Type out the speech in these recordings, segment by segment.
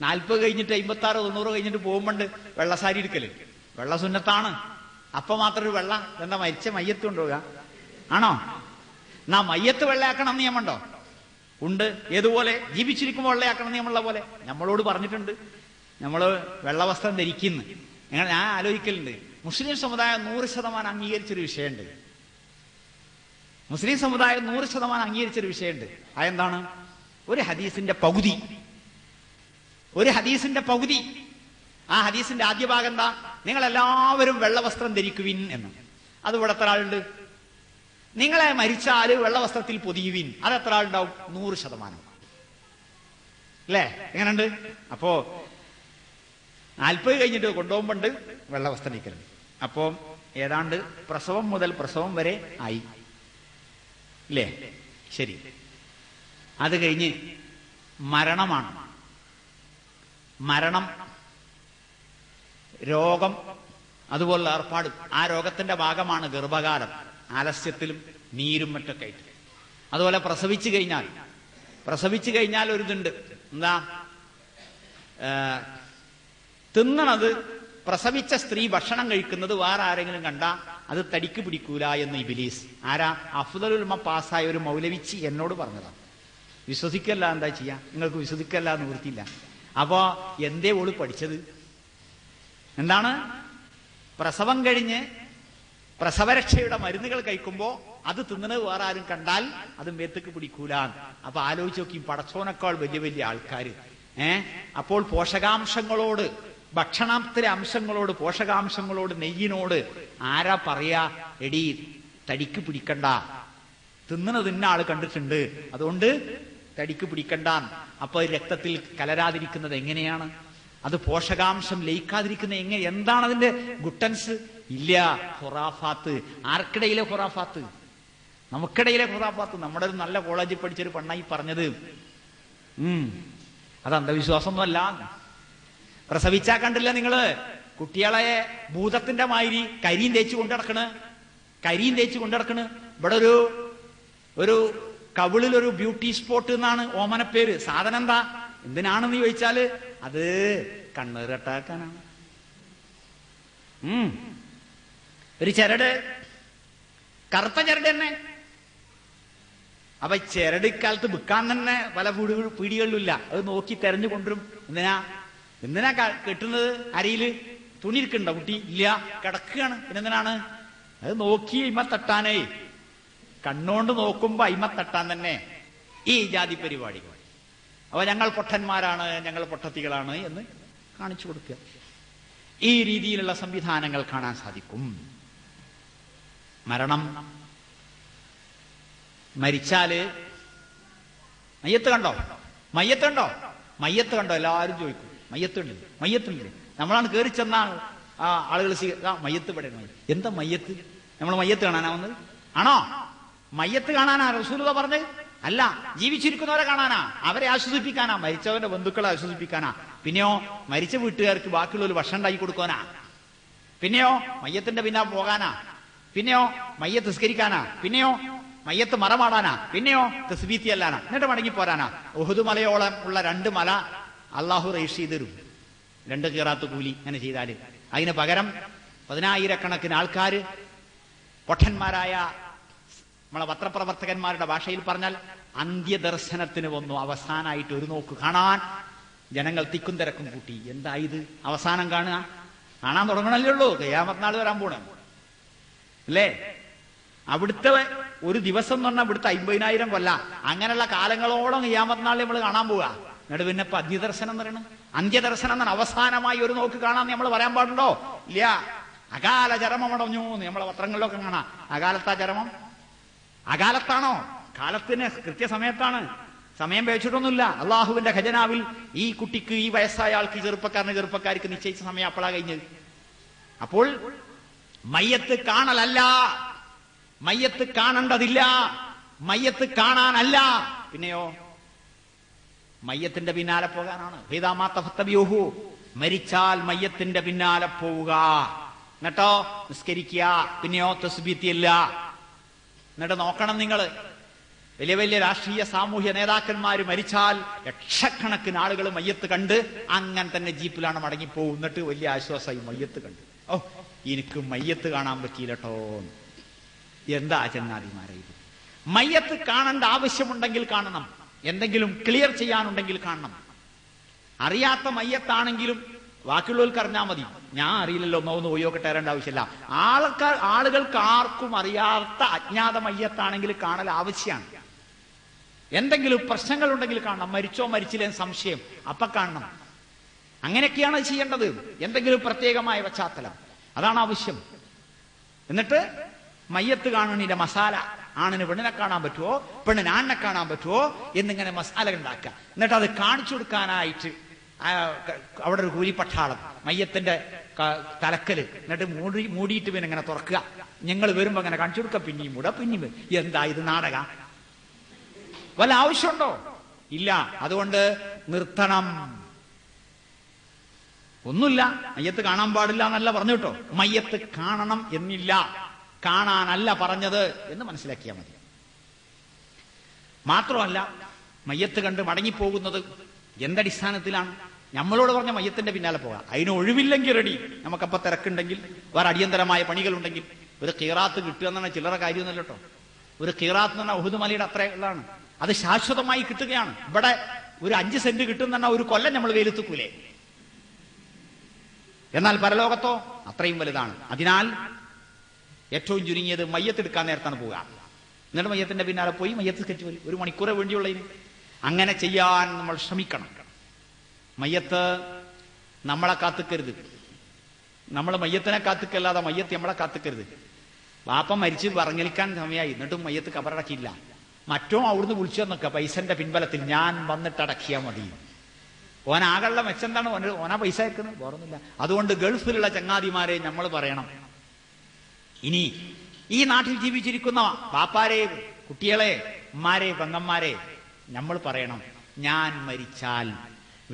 40 കഴിഞ്ഞിട്ട് 56, 90 കഴിഞ്ഞിട്ട് പോകുമ്പോണ്ട് വെള്ളസാരി എടുക്കല്. വെള്ള സുന്നത്താണ്. അപ്പൊ മാത്രം ഒരു വെള്ള എന്താ മരിച്ച മയ്യത്ത് കൊണ്ടുപോകുക ആണോ? എന്നാ മയ്യത്ത് വെള്ളയാക്കണം നിയമമുണ്ടോ? ഉണ്ട്. ഏതുപോലെ? ജീവിച്ചിരിക്കുമ്പോൾ വെള്ളയാക്കണം നിയമമുള്ള പോലെ നമ്മളോട് പറഞ്ഞിട്ടുണ്ട്. നമ്മള് വെള്ളവസ്ത്രം ധരിക്കുന്നു. ഞാൻ ആലോചിക്കലുണ്ട്, മുസ്ലിം സമുദായം 100% അംഗീകരിച്ചൊരു വിഷയമുണ്ട്. മുസ്ലിം സമുദായം 100% അംഗീകരിച്ചൊരു വിഷയമുണ്ട്. അതെന്താണ്? ഒരു ഹദീസിന്റെ പകുതി. ആ ഹദീസിന്റെ ആദ്യ ഭാഗം എന്താ? നിങ്ങൾ എല്ലാവരും വെള്ളവസ്ത്രം ധരിക്കുവിൻ എന്ന്. അത് ഇവിടെ എത്ര ആളുണ്ട്? നിങ്ങളെ മരിച്ചാല് വെള്ളവസ്ത്രത്തിൽ പൊതിയുവിൻ. അത് എത്ര ആളുണ്ടാവും? 100%. അല്ലേ? എങ്ങനെയുണ്ട്? അപ്പോ 40 കഴിഞ്ഞിട്ട് കൊണ്ടുപോകുമ്പോണ്ട് വെള്ളവസ്ത്രം ധരിക്കലുണ്ട്. അപ്പോ ഏതാണ്ട് പ്രസവം മുതൽ പ്രസവം വരെ ആയി. ഇല്ലേ? ശരി. അത് കഴിഞ്ഞ് മരണമാണ്. മരണം, രോഗം, അതുപോലുള്ള ഏർപ്പാട്. ആ രോഗത്തിന്റെ ഭാഗമാണ് ഗർഭകാലം, ആലസ്യത്തിലും നീരും മറ്റൊക്കെ ആയിട്ട്. അതുപോലെ പ്രസവിച്ചു കഴിഞ്ഞാൽ ഒരിതുണ്ട്. എന്താ? തിന്നണത്, പ്രസവിച്ച സ്ത്രീ ഭക്ഷണം കഴിക്കുന്നത് വേറെ ആരെങ്കിലും കണ്ടാ അത് തടിക്ക് പിടിക്കൂല എന്ന് ഇബ്ലീസ്. ആരാ? അഫ്ദലുൽ ഉമ്മ പാസ്സായ ഒരു മൗലവിച്ചി എന്നോട് പറഞ്ഞതാണ്. വിശ്വസിക്കല്ല, എന്താ ചെയ്യാ? നിങ്ങൾക്ക് വിശ്വസിക്കല്ല നിവൃത്തിയില്ല. അപ്പോ എന്തേ ഓള് പഠിച്ചത്? എന്താണ്? പ്രസവം കഴിഞ്ഞ് പ്രസവരക്ഷയുടെ മരുന്നുകൾ കഴിക്കുമ്പോ അത് തിന്നണത് വേറെ ആരും കണ്ടാൽ അത് മേത്തക്ക് പിടിക്കൂല. അപ്പൊ ആലോചിച്ച് നോക്കി, പടച്ചോനേക്കാൾ വലിയ വലിയ ആൾക്കാര്. അപ്പോൾ പോഷകാംശങ്ങളോട്, ഭക്ഷണത്തിലെ അംശങ്ങളോട്, പോഷകാംശങ്ങളോട്, നെയ്യിനോട് ആരാ പറയാ എടി തടിക്ക് പിടിക്കണ്ട, തിന്നണ ആള് കണ്ടിട്ടുണ്ട്, അതുകൊണ്ട് തടിക്ക് പിടിക്കണ്ട. അപ്പൊ രക്തത്തിൽ കലരാതിരിക്കുന്നത് എങ്ങനെയാണ്? അത് പോഷകാംശം ലയിക്കാതിരിക്കുന്നത് എങ്ങനെ? എന്താണ് അതിന്റെ ഗുട്ടൻസ്? ഇല്ല. ഖുറാഫാത്ത്. ആർക്കിടയിലെ ഖുറാഫാത്ത്? നമുക്കിടയിലെ ഖുറാഫാത്ത്. നമ്മുടെ ഒരു നല്ല കോളേജിൽ പഠിച്ചൊരു പെണ്ണായി പറഞ്ഞത്. അത് അന്ധവിശ്വാസമൊന്നുമല്ല. പ്രസവിച്ചാ കണ്ടില്ല നിങ്ങള് കുട്ടികളെ ഭൂതത്തിന്റെ മാതിരി കരിയും തേച്ച് കൊണ്ടിടക്കണ്. ഇവിടെ ഒരു കവിളിലൊരു ബ്യൂട്ടി സ്പോട്ട് എന്നാണ് ഓമനപ്പേര്. സാധനം എന്താ? എന്തിനാണെന്ന് ചോദിച്ചാല് അത് കണ്ണീർ കെട്ടാക്കാനാണ്. ഒരു ചരട്, കറുത്ത ചരട് തന്നെ. അപ്പൊ ചരട് ഇക്കാലത്ത് വിൽക്കാൻ തന്നെ പല പീടികളിലില്ല. അത് നോക്കി തെരഞ്ഞു കൊണ്ടുവരും. എന്തിനാ കെട്ടുന്നത്? അരയില് തുണി ഇരിക്കണ്ടോ? കുട്ടി ഇല്ല, കിടക്കുകയാണ്. പിന്നെന്തിനാണ്? അത് നോക്കി ഇമ തട്ടാനേ. കണ്ണുകൊണ്ട് നോക്കുമ്പോ അയിമ തട്ടാൻ തന്നെ ഈ ജാതി പരിപാടികൾ. അപ്പൊ ഞങ്ങൾ പൊട്ടന്മാരാണ്, ഞങ്ങൾ പൊട്ടത്തികളാണ് എന്ന് കാണിച്ചു കൊടുക്കുക. ഈ രീതിയിലുള്ള സംവിധാനങ്ങൾ കാണാൻ സാധിക്കും. മരിച്ചാല് മയ്യത്ത് കണ്ടോ? എല്ലാവരും ചോദിക്കും മയ്യത്തുണ്ട്. നമ്മളാണ് കയറി ചെന്നാൽ ആളുകൾ മയ്യത്ത് ഇവിടെ. എന്താ മയ്യത്ത്? നമ്മൾ മയ്യത്ത് കാണാനാ വന്നത്? ആണോ? മയ്യത്ത് കാണാനാ റസൂലുള്ളാ പറഞ്ഞത്? അല്ല, ജീവിച്ചിരിക്കുന്നവരെ കാണാനാ, അവരെ ആശ്വസിപ്പിക്കാനാ, മരിച്ചവന്റെ ബന്ധുക്കളെ ആശ്വസിപ്പിക്കാനാ. പിന്നെയോ മരിച്ച വീട്ടുകാർക്ക് ബാക്കിയുള്ളവർ ഭക്ഷണം ഉണ്ടാക്കി കൊടുക്കാനാ. പിന്നെയോ മയ്യത്തിന്റെ പിന്നാലെ പോകാനാ. പിന്നെയോ മയ്യത്ത് നിസ്കരിക്കാനാ. പിന്നെയോ മയ്യത്ത് മറമാടാനാ. പിന്നെയോ തസ്ബീഹ് ചെല്ലാനാ. എന്നിട്ട് മടങ്ങി പോരാനാ. ഉഹുദ് മലയോളം ഉള്ള 2 മല അള്ളാഹു റൈസ് ചെയ്ത് തരും. 2 ഖിറാത്ത് കൂലി അങ്ങനെ ചെയ്താല്. അതിന് പകരം 10,000-കണക്കിന് ആൾക്കാര്, പൊട്ടന്മാരായ നമ്മളെ പത്രപ്രവർത്തകന്മാരുടെ ഭാഷയിൽ പറഞ്ഞാൽ അന്ത്യദർശനത്തിന് വന്നു. അവസാനായിട്ട് ഒരു നോക്ക് കാണാൻ ജനങ്ങൾ തിക്കും തിരക്കും കൂട്ടി. എന്താ ഇത്? അവസാനം കാണാൻ തുടങ്ങണല്ലേ ഉള്ളൂ. ഖിയാമത്ത് നാൾ വരാൻ പോണ അല്ലേ? അവിടുത്തെ ഒരു ദിവസം എന്ന് പറഞ്ഞാൽ ഇവിടുത്തെ 50,000 കൊല്ലം. അങ്ങനെയുള്ള കാലങ്ങളോളം ഖിയാമത്ത് നാൾ നമ്മൾ കാണാൻ പോവുക. എന്നിട്ട് പിന്നെ അന്ത്യദർശനം എന്ന് പറയണം. അന്ത്യദർശനം എന്നാണ് അവസാനമായി ഒരു നോക്ക് കാണാൻ നമ്മൾ പറയാൻ പാടുണ്ടോ? ഇല്ല. അകാല ചരമം അടഞ്ഞു നമ്മളെ പത്രങ്ങളിലൊക്കെ കാണാം. അകാലത്താ ചരമം? അകാലത്താണോ? കാലത്തിന് കൃത്യസമയത്താണ്. സമയം വെച്ചിട്ടൊന്നുമില്ല. അള്ളാഹുവിന്റെ ഖജനാവിൽ ഈ കുട്ടിക്ക്, ഈ വയസ്സായ ആൾക്ക്, ചെറുപ്പക്കാർക്ക് നിശ്ചയിച്ച സമയം അപ്പോഴാ കഴിഞ്ഞത്. അപ്പോൾ മയ്യത്ത് കാണലല്ല, മയ്യത്ത് കാണേണ്ടതില്ല, മയ്യത്ത് കാണാനല്ല. പിന്നെയോ മയ്യത്തിന്റെ പിന്നാലെ പോകാനാണ്. മരിച്ചാൽ മയ്യത്തിന്റെ പിന്നാലെ പോവുക. എന്നിട്ടോ നിസ്കരിക്കുക. പിന്നെയോ തസ്ബീഹ് ഇല്ല. എന്നിട്ട് നോക്കണം നിങ്ങൾ വലിയ വലിയ രാഷ്ട്രീയ സാമൂഹ്യ നേതാക്കന്മാര് മരിച്ചാൽ ലക്ഷക്കണക്കിന് ആളുകൾ മയ്യത്ത് കണ്ട് അങ്ങനെ തന്നെ ജീപ്പിലാണ് മടങ്ങിപ്പോകും. എന്നിട്ട് വലിയ ആശ്വാസമായി മയ്യത്ത് കണ്ട്. ഓ, എനിക്ക് മയ്യത്ത് കാണാൻ പറ്റിയില്ലട്ടോ. എന്താ ചങ്ങാതിമാരെ ഇത്? മയ്യത്ത് കാണേണ്ട ആവശ്യമുണ്ടെങ്കിൽ കാണണം, എന്തെങ്കിലും ക്ലിയർ ചെയ്യാനുണ്ടെങ്കിൽ കാണണം. അറിയാത്ത മയ്യത്താണെങ്കിലും ബാക്കിയുള്ളവർക്ക് അറിഞ്ഞാൽ മതി. ഞാൻ അറിയില്ലല്ലോ, ഒന്ന് പോയൊക്കെ തരേണ്ട ആവശ്യമില്ല. ആളുകൾക്ക് ആർക്കും അറിയാത്ത അജ്ഞാത മയ്യത്താണെങ്കിൽ കാണൽ ആവശ്യമാണ്. എന്തെങ്കിലും പ്രശ്നങ്ങൾ ഉണ്ടെങ്കിൽ കാണണം. മരിച്ചോ മരിച്ചില്ലേ സംശയം, അപ്പൊ കാണണം. അങ്ങനെയൊക്കെയാണ് ചെയ്യേണ്ടത്. എന്തെങ്കിലും പ്രത്യേകമായ പശ്ചാത്തലം, അതാണ് ആവശ്യം. എന്നിട്ട് മയ്യത്ത് കാണണിന്റെ മസാല, ആണിന് പെണ്ണിനെ കാണാൻ പറ്റുമോ, പെണ്ണിന് ആണിനെ കാണാൻ പറ്റുമോ എന്നിങ്ങനെ മസാല ഉണ്ടാക്കുക. എന്നിട്ട് അത് കാണിച്ചു കൊടുക്കാനായിട്ട് അവിടെ ഒരു കൂലിപ്പട്ടാളം മയ്യത്തിന്റെ തലക്കല്, എന്നിട്ട് മൂടിയിട്ട് പിന്നെ ഇങ്ങനെ തുറക്കുക. ഞങ്ങൾ വരുമ്പോ അങ്ങനെ കാണിച്ചു കൊടുക്കുക. പിന്നെയും മൂട, പിന്നെയും. എന്താ ഇത് നാടക? വല്ല ആവശ്യമുണ്ടോ? ഇല്ല. അതുകൊണ്ട് നിർത്തണം. ഒന്നുമില്ല, മയ്യത്ത് കാണാൻ പാടില്ല എന്നല്ല പറഞ്ഞു കേട്ടോ. മയ്യത്ത് കാണണം എന്നില്ല, കാണാനല്ല പറഞ്ഞത് എന്ന് മനസ്സിലാക്കിയാൽ മതി. മാത്രമല്ല, മയ്യത്ത് കണ്ട് മടങ്ങിപ്പോകുന്നത് എന്തടിസ്ഥാനത്തിലാണ്? നമ്മളോട് പറഞ്ഞ മയ്യത്തിന്റെ പിന്നാലെ പോകാം. അതിന് ഒഴിവില്ലെങ്കിൽ റെഡി. നമുക്കപ്പോ തിരക്കുണ്ടെങ്കിൽ, വേറെ അടിയന്തരമായ പണികളുണ്ടെങ്കിൽ. ഒരു ഖീറാത്ത് കിട്ടുക എന്നാണ് ചില്ലറ കാര്യമൊന്നുമല്ല കേട്ടോ. ഒരു ഖീറാത്ത് എന്ന് പറഞ്ഞാൽ ഉഹുദ് മലയുടെ അത്ര ഉള്ളതാണ്. അത് ശാശ്വതമായി കിട്ടുകയാണ്. ഇവിടെ ഒരു 5 സെന്റ് കിട്ടുന്ന ഒരു കൊല്ലം നമ്മൾ വെയിലത്തുക്കൂലേ? എന്നാൽ പരലോകത്തോ അത്രയും വലുതാണ്. അതിനാൽ ഏറ്റവും ചുരുങ്ങിയത് മയ്യത്തെടുക്കാൻ നേരത്താണ് പോവുക. എന്നിട്ട് മയ്യത്തിന്റെ പിന്നാലെ പോയി മയ്യത്ത് സ്കെച്ച് പോയി 1 മണിക്കൂറേ വേണ്ടിയുള്ളതിന്. അങ്ങനെ ചെയ്യാൻ നമ്മൾ ശ്രമിക്കണം. മയ്യത്ത് നമ്മളെ കാത്തുക്കരുത്. നമ്മൾ മയ്യത്തിനെ കാത്തുക്കല്ലാതെ മയ്യത്ത് നമ്മളെ കാത്തുക്കരുത്. വാപ്പ മരിച്ച് പറഞ്ഞേൽക്കാൻ സമയമായി, എന്നിട്ടും മയ്യത്ത് കബറടക്കിയില്ല. മറ്റോ അവിടുന്ന് വിളിച്ചു വന്നൊക്കെ പൈസന്റെ പിൻബലത്തിൽ ഞാൻ വന്നിട്ട് അടക്കിയാൽ മതി. ഓനാകളുടെ മെച്ചെന്താണ്? ഓനാ പൈസ അയക്കുന്നത്, വേറൊന്നുമില്ല. അതുകൊണ്ട് ഗൾഫിലുള്ള ചങ്ങാതിമാരെ നമ്മൾ പറയണം, ഇനി ഈ നാട്ടിൽ ജീവിച്ചിരിക്കുന്ന പാപ്പാരെ, കുട്ടികളെ, ഉമ്മാരെ, പെങ്ങന്മാരെ നമ്മൾ പറയണം, ഞാൻ മരിച്ചാൽ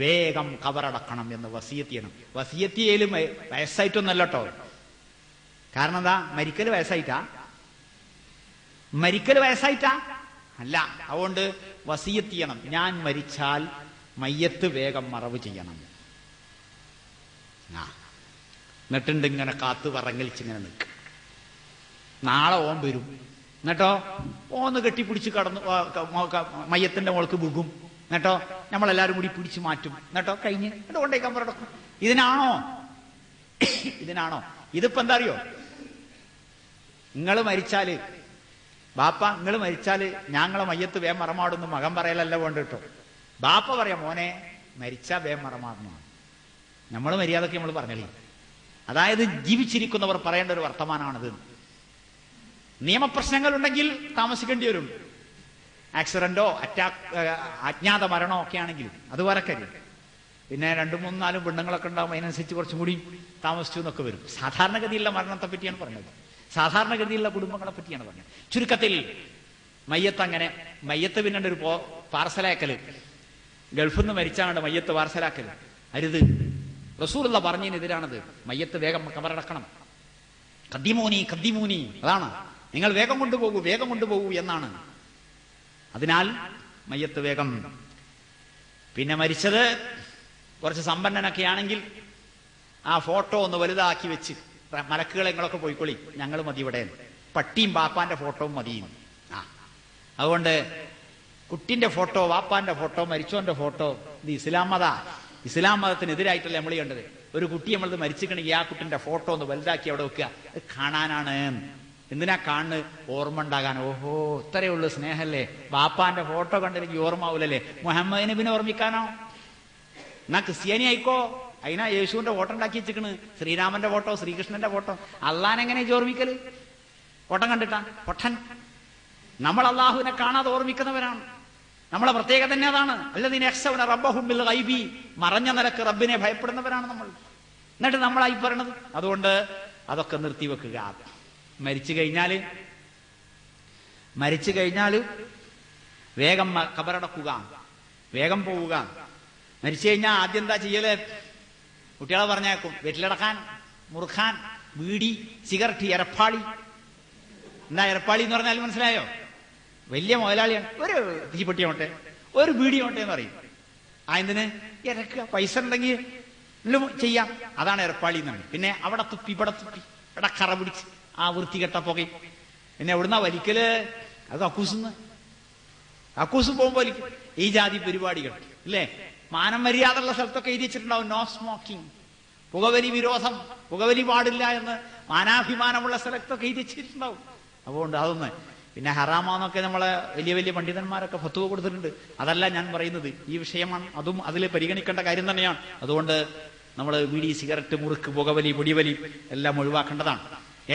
വേഗം കബറടക്കണം എന്ന് വസിയത്ത് ചെയ്യണം. വസിയത്ത് ചെയ്യലും വയസ്സായിട്ടൊന്നല്ല കേട്ടോ. കാരണം എന്താ? മരിക്കല് വയസ്സായിട്ടാ? മരിക്കല് വയസ്സായിട്ടാ? അല്ല. അതുകൊണ്ട് വസിയത്ത് ചെയ്യണം, ഞാൻ മരിച്ചാൽ മയ്യത്ത് വേഗം മറവ് ചെയ്യണം. എന്നിട്ടുണ്ട് ഇങ്ങനെ കാത്തു പറങ്ങലിച്ചിങ്ങനെ നിൽക്കും. നാളെ ഓൻ വരും. എന്നിട്ടോ ഓന്ന് കെട്ടിപ്പിടിച്ച് കടന്നു മയ്യത്തിന്റെ മോൾക്ക് വീകും. എന്നിട്ടോ നമ്മളെല്ലാരും കൂടി പിടിച്ചു മാറ്റും. എന്നിട്ടോ കഴിഞ്ഞ് എന്നിട്ട് കൊണ്ടേക്കാൻ പറയണം. ഇതിനാണോ? ഇതിപ്പോ എന്താ അറിയോ? നിങ്ങള് മരിച്ചാല്, ബാപ്പ നിങ്ങൾ മരിച്ചാല് ഞങ്ങളെ മയ്യത്ത് വേം മറമാടുന്നു മകൻ പറയലല്ല വേണ്ട കേട്ടോ. ബാപ്പ പറയാം, മോനെ മരിച്ചാ വേം മറമാടണം. നമ്മൾ മര്യാദക്ക് നമ്മൾ പറഞ്ഞല്ലേ. അതായത് ജീവിച്ചിരിക്കുന്നവർ പറയേണ്ട ഒരു വർത്തമാനമാണിത്. നിയമപ്രശ്നങ്ങൾ ഉണ്ടെങ്കിൽ താമസിക്കേണ്ടി വരും. ആക്സിഡന്റോ അജ്ഞാത മരണോ ഒക്കെ ആണെങ്കിൽ അതുപോലെ കാര്യം. പിന്നെ 2, 3, 4 പെണ്ണുങ്ങളൊക്കെ ഉണ്ടാവും, അതിനനുസരിച്ച് കുറച്ചും കൂടി താമസിച്ചു എന്നൊക്കെ വരും. സാധാരണഗതിയുള്ള മരണത്തെ പറ്റിയാണ് പറഞ്ഞത്. സാധാരണഗതിയുള്ള കുടുംബങ്ങളെ പറ്റിയാണ് പറഞ്ഞത്. ചുരുക്കത്തിൽ മയ്യത്ത് അങ്ങനെ മയ്യത്ത് പിന്നെ ഒരു പാർസലാക്കല്, ഗൾഫിൽ നിന്ന് മരിച്ചാണ് മയ്യത്ത് പാർസലാക്കല് അരുത്. റസൂലുള്ള പറഞ്ഞതിനെതിരാണത്. മയ്യത്ത് വേഗം കബറടക്കണം. കദ്ദിമൂനി അതാണ്, നിങ്ങൾ വേഗം കൊണ്ടുപോകൂ എന്നാണ്. അതിനാൽ മയ്യത്ത് വേഗം. പിന്നെ മരിച്ചത് കുറച്ച് സമ്പന്നനൊക്കെ ആണെങ്കിൽ ആ ഫോട്ടോ ഒന്ന് വലുതാക്കി വെച്ച്, മലക്കുകളെ നിങ്ങളൊക്കെ പോയിക്കൊള്ളി, ഞങ്ങൾ മതി ഇവിടെ, പട്ടിയും ബാപ്പാന്റെ ഫോട്ടോവും മതിയും. അതുകൊണ്ട് കുട്ടിന്റെ ഫോട്ടോ, വാപ്പാന്റെ ഫോട്ടോ, മരിച്ചോന്റെ ഫോട്ടോ, ഇത് ഇസ്ലാം മതത്തിനെതിരായിട്ടല്ല നമ്മൾ ചെയ്യേണ്ടത്. ഒരു കുട്ടി നമ്മളത് മരിച്ചിക്കണമെങ്കിൽ ആ കുട്ടിന്റെ ഫോട്ടോ ഒന്ന് വലുതാക്കി അവിടെ വെക്കുക. അത് കാണാനാണ്. എന്തിനാ കാണുന്നത്? ഓർമ്മ ഉണ്ടാകാൻ. ഓഹോ, ഇത്രയേ ഉള്ളൂ സ്നേഹല്ലേ. ബാപ്പാന്റെ ഫോട്ടോ കണ്ടില്ലെങ്കിൽ ഓർമ്മ ആവൂലല്ലേ. മുഹമ്മദ് നബിനെ ഓർമ്മിക്കാനോ? എന്നാ ക്രിസ്ത്യാനി ആയിക്കോ, അതിനാ യേശുവിന്റെ ഫോട്ടോ ഉണ്ടാക്കി വെച്ചിക്കണ്. ശ്രീരാമന്റെ ഫോട്ടോ, ശ്രീകൃഷ്ണന്റെ ഫോട്ടോ. അള്ളാനെങ്ങനെ ഓർമ്മിക്കല്? ഫോട്ടം കണ്ടിട്ടാ? പൊട്ടൻ. നമ്മൾ അള്ളാഹുവിനെ കാണാതെ ഓർമ്മിക്കുന്നവരാണ്. നമ്മളെ പ്രത്യേകത തന്നെ അതാണ്. അല്ലദീന യഖ്ശൗന റബ്ബഹും ബിൽ ഗൈബി, മറഞ്ഞ നിലക്ക് റബ്ബിനെ ഭയപ്പെടുന്നവരാണ് നമ്മൾ. എന്നിട്ട് നമ്മളായി പറയണത്. അതുകൊണ്ട് അതൊക്കെ നിർത്തിവെക്കുക. മരിച്ചു കഴിഞ്ഞാല് വേഗം ഖബറടക്കുക, വേഗം പോവുക. മരിച്ചു കഴിഞ്ഞാൽ ആദ്യം എന്താ ചെയ്യല്? കുട്ടികളെ പറഞ്ഞേക്കും വീട്ടിലടക്കാൻ, മുറുക്കാൻ, ബീഡി, സിഗരറ്റ്, എരപ്പാളി. എന്താ എരപ്പാളി എന്ന് പറഞ്ഞാൽ മനസ്സിലായോ? വലിയ മുതലാളിയാണ്. ഒരു തീപ്പെട്ടി ഓട്ടെ, ഒരു ബീഡി ഓട്ടെ എന്ന് പറയും. എന്തിന്? ഇറക്കുക, പൈസ ഉണ്ടെങ്കിൽ ചെയ്യാം. അതാണ് ഏർപ്പാളി എന്നാണ്. പിന്നെ അവിടെ തുപ്പി ഇവിടെ തുപ്പി ഇവിടെ കറ പിടിച്ച് ആ വൃത്തികെട്ട പുകയും. പിന്നെ എവിടുന്നാ വലിക്കല്? അത് കക്കൂസ് പോകുമ്പോ വലിക്കും. ഈ ജാതി പരിപാടികൾ ഇല്ലേ? മാനം മര്യാദ ഉള്ള സ്ഥലത്തൊക്കെ എഴുതി വെച്ചിട്ടുണ്ടാവും നോ സ്മോക്കിംഗ്, പുകവലി വിരോധം, പുകവലി പാടില്ല എന്ന് മാനാഭിമാനമുള്ള സ്ഥലത്തൊക്കെ എഴുതി വെച്ചിട്ടുണ്ടാവും. അതുകൊണ്ട് അതൊന്ന് പിന്നെ ഹറാമാന്നൊക്കെ നമ്മളെ വലിയ വലിയ പണ്ഡിതന്മാരൊക്കെ ഫത്വ കൊടുത്തിട്ടുണ്ട്. അതല്ല ഞാൻ പറയുന്നത്, ഈ വിഷയമാണ്. അതും അതിൽ പരിഗണിക്കേണ്ട കാര്യം തന്നെയാണ്. അതുകൊണ്ട് നമ്മൾ ബീഡി, സിഗരറ്റ്, മുറുക്ക്, പുകവലി, പൊടിവലി എല്ലാം ഒഴിവാക്കേണ്ടതാണ്.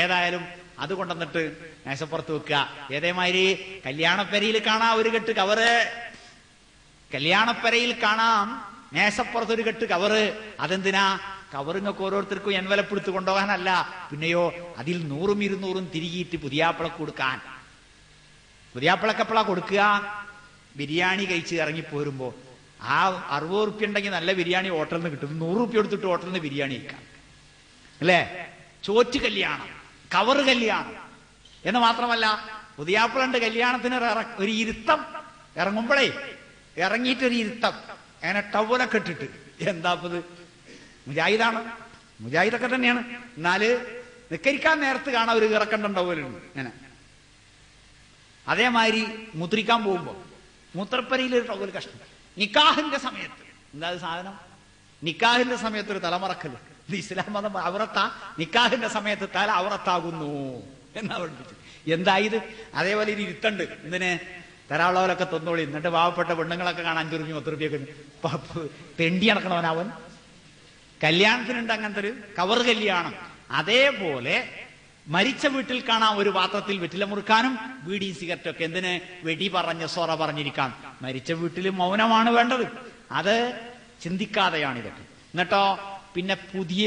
ഏതായാലും അത് കൊണ്ടുവന്നിട്ട് മേശപ്പുറത്ത് വെക്കുക. ഏതേമാതിരി കല്യാണപ്പരയിൽ കാണാം ഒരു കെട്ട് കവറ്, കല്യാണപ്പരയിൽ കാണാം മേശപ്പുറത്തൊരു കെട്ട് കവറ്. അതെന്തിനാ? കവറിങ്ങൊക്കെ ഓരോരുത്തർക്കും എൻവലപ്പെടുത്ത് കൊണ്ടുപോകാനല്ല, പിന്നെയോ അതിൽ 100ഉം 200ഉം തിരികിയിട്ട് പുതിയാപ്പിളക്ക് കൊടുക്കാൻ. പുതിയാപ്പിളക്കെപ്പളാ കൊടുക്കുക? ബിരിയാണി കഴിച്ച് ഇറങ്ങിപ്പോരുമ്പോ ആ 60 റുപ്യ ഉണ്ടെങ്കിൽ നല്ല ബിരിയാണി ഹോട്ടലിൽ നിന്ന് കിട്ടും. 100 റുപ്യ എടുത്തിട്ട് ഹോട്ടലിൽ നിന്ന് ബിരിയാണി കഴിക്കാം അല്ലേ? ചോറ്റ് കല്യാണം, കവറ് കല്യാണം എന്ന് മാത്രമല്ല, പുതിയാപ്പിളന്റെ കല്യാണത്തിന് ഒരു ഇരുത്തം ഇറങ്ങുമ്പോഴേ ഇറങ്ങിയിട്ടൊരു ഇരുത്തം അങ്ങനെ ടവലൊക്കെ ഇട്ടിട്ട്. എന്താപ്പത്? മുജാഹിദാണ്, മുജാഹിദൊക്കെ തന്നെയാണ്. എന്നാല് നിക്കരിക്കാൻ നേരത്ത് കാണാൻ ഒരു ഇറക്കണ്ടുണ്ടാവുമല്ലോ ഇങ്ങനെ. അതേമാതിരി മുദ്രിക്കാൻ പോകുമ്പോ മൂത്രപ്പരയിൽ ഒരു ടവൽ കഷ്ണം. നിക്കാഹിന്റെ സമയത്ത് എന്താ സാധനം? നിക്കാഹിന്റെ സമയത്ത് ഒരു തലമറക്കല്. ഇസ്ലാം മതം അവറത്താ, നിക്കാഹിന്റെ സമയത്ത് തല അവറത്താകുന്നു എന്നാ പഠിപ്പിച്ചു. എന്തായത്? അതേപോലെ ഒരു ഇരുത്തണ്ട്. എന്തിന്? തരാളവരൊക്കെ തൊന്നോളി. എന്നിട്ട് പാവപ്പെട്ട പെണ്ണുങ്ങളൊക്കെ കാണാൻ 5 റുപ്യ 10 റുപ്യൊക്കെ തെണ്ടി നടക്കണവനവൻ. കല്യാണത്തിനുണ്ട് അങ്ങനത്തെ ഒരു കവർ കല്യാണം. അതേപോലെ മരിച്ച വീട്ടിൽ കാണാം ഒരു പാത്രത്തിൽ വെറ്റില മുറുക്കാനും ബീഡി, സിഗരറ്റൊക്കെ. എന്തിന്? വെടി പറഞ്ഞ് സൊറ പറഞ്ഞിരിക്കാം. മരിച്ച വീട്ടിൽ മൗനമാണ് വേണ്ടത്. അത് ചിന്തിക്കാതെയാണ് ഇതൊക്കെ. എന്നിട്ടോ പിന്നെ പുതിയ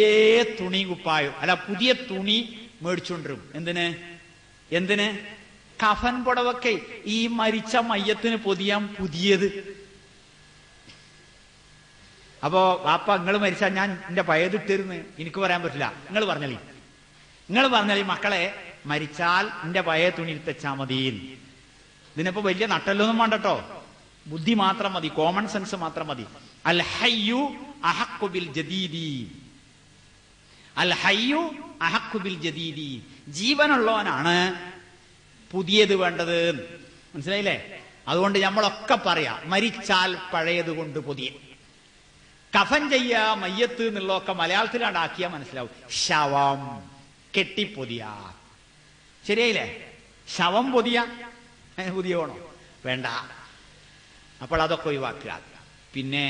തുണി കുപ്പായോ അല്ല പുതിയ തുണി മേടിച്ചുകൊണ്ടിരും. എന്തിന്? കഫൻ പുടവൊക്കെ ഈ മരിച്ച മയ്യത്തിന് പൊതിയാൻ പുതിയത്. അപ്പോ വാപ്പ നിങ്ങൾ മരിച്ചാൽ ഞാൻ എന്റെ പഴയതിട്ടിരുന്ന് എനിക്ക് പറയാൻ പറ്റില്ല. നിങ്ങൾ പറഞ്ഞാലേ മക്കളെ മരിച്ചാൽ എന്റെ പഴയ തുണി തെച്ചാ മതി. ഇതിനിപ്പോ വലിയ നട്ടല്ലൊന്നും വേണ്ടട്ടോ, ബുദ്ധി മാത്രം മതി, കോമൺ സെൻസ് മാത്രം മതി. അൽ ഹയ്യു അഹഖു ബിൽ ജദീദി, അൽ ഹയ്യു അഹഖു ബിൽ ജദീദി. ജീവനുള്ളവനാണ് പുതിയത് വേണ്ടത്. മനസ്സിലായില്ലേ? അതുകൊണ്ട് നമ്മളൊക്കെ പറയാ മരിച്ചാൽ പഴയത് കൊണ്ട് പുതിയ. കഫൻ ചെയ്യ മയ്യത്ത് എന്നുള്ളതൊക്കെ മലയാളത്തിലാണ്ടാക്കിയാ മനസ്സിലാവും. ശവം കെട്ടിപ്പൊതിയ. ശരിയായില്ലേ? ശവം പൊതിയ പുതിയ വേണോ? വേണ്ട. അപ്പോൾ അതൊക്കെ ഒഴിവാക്കുക. പിന്നെ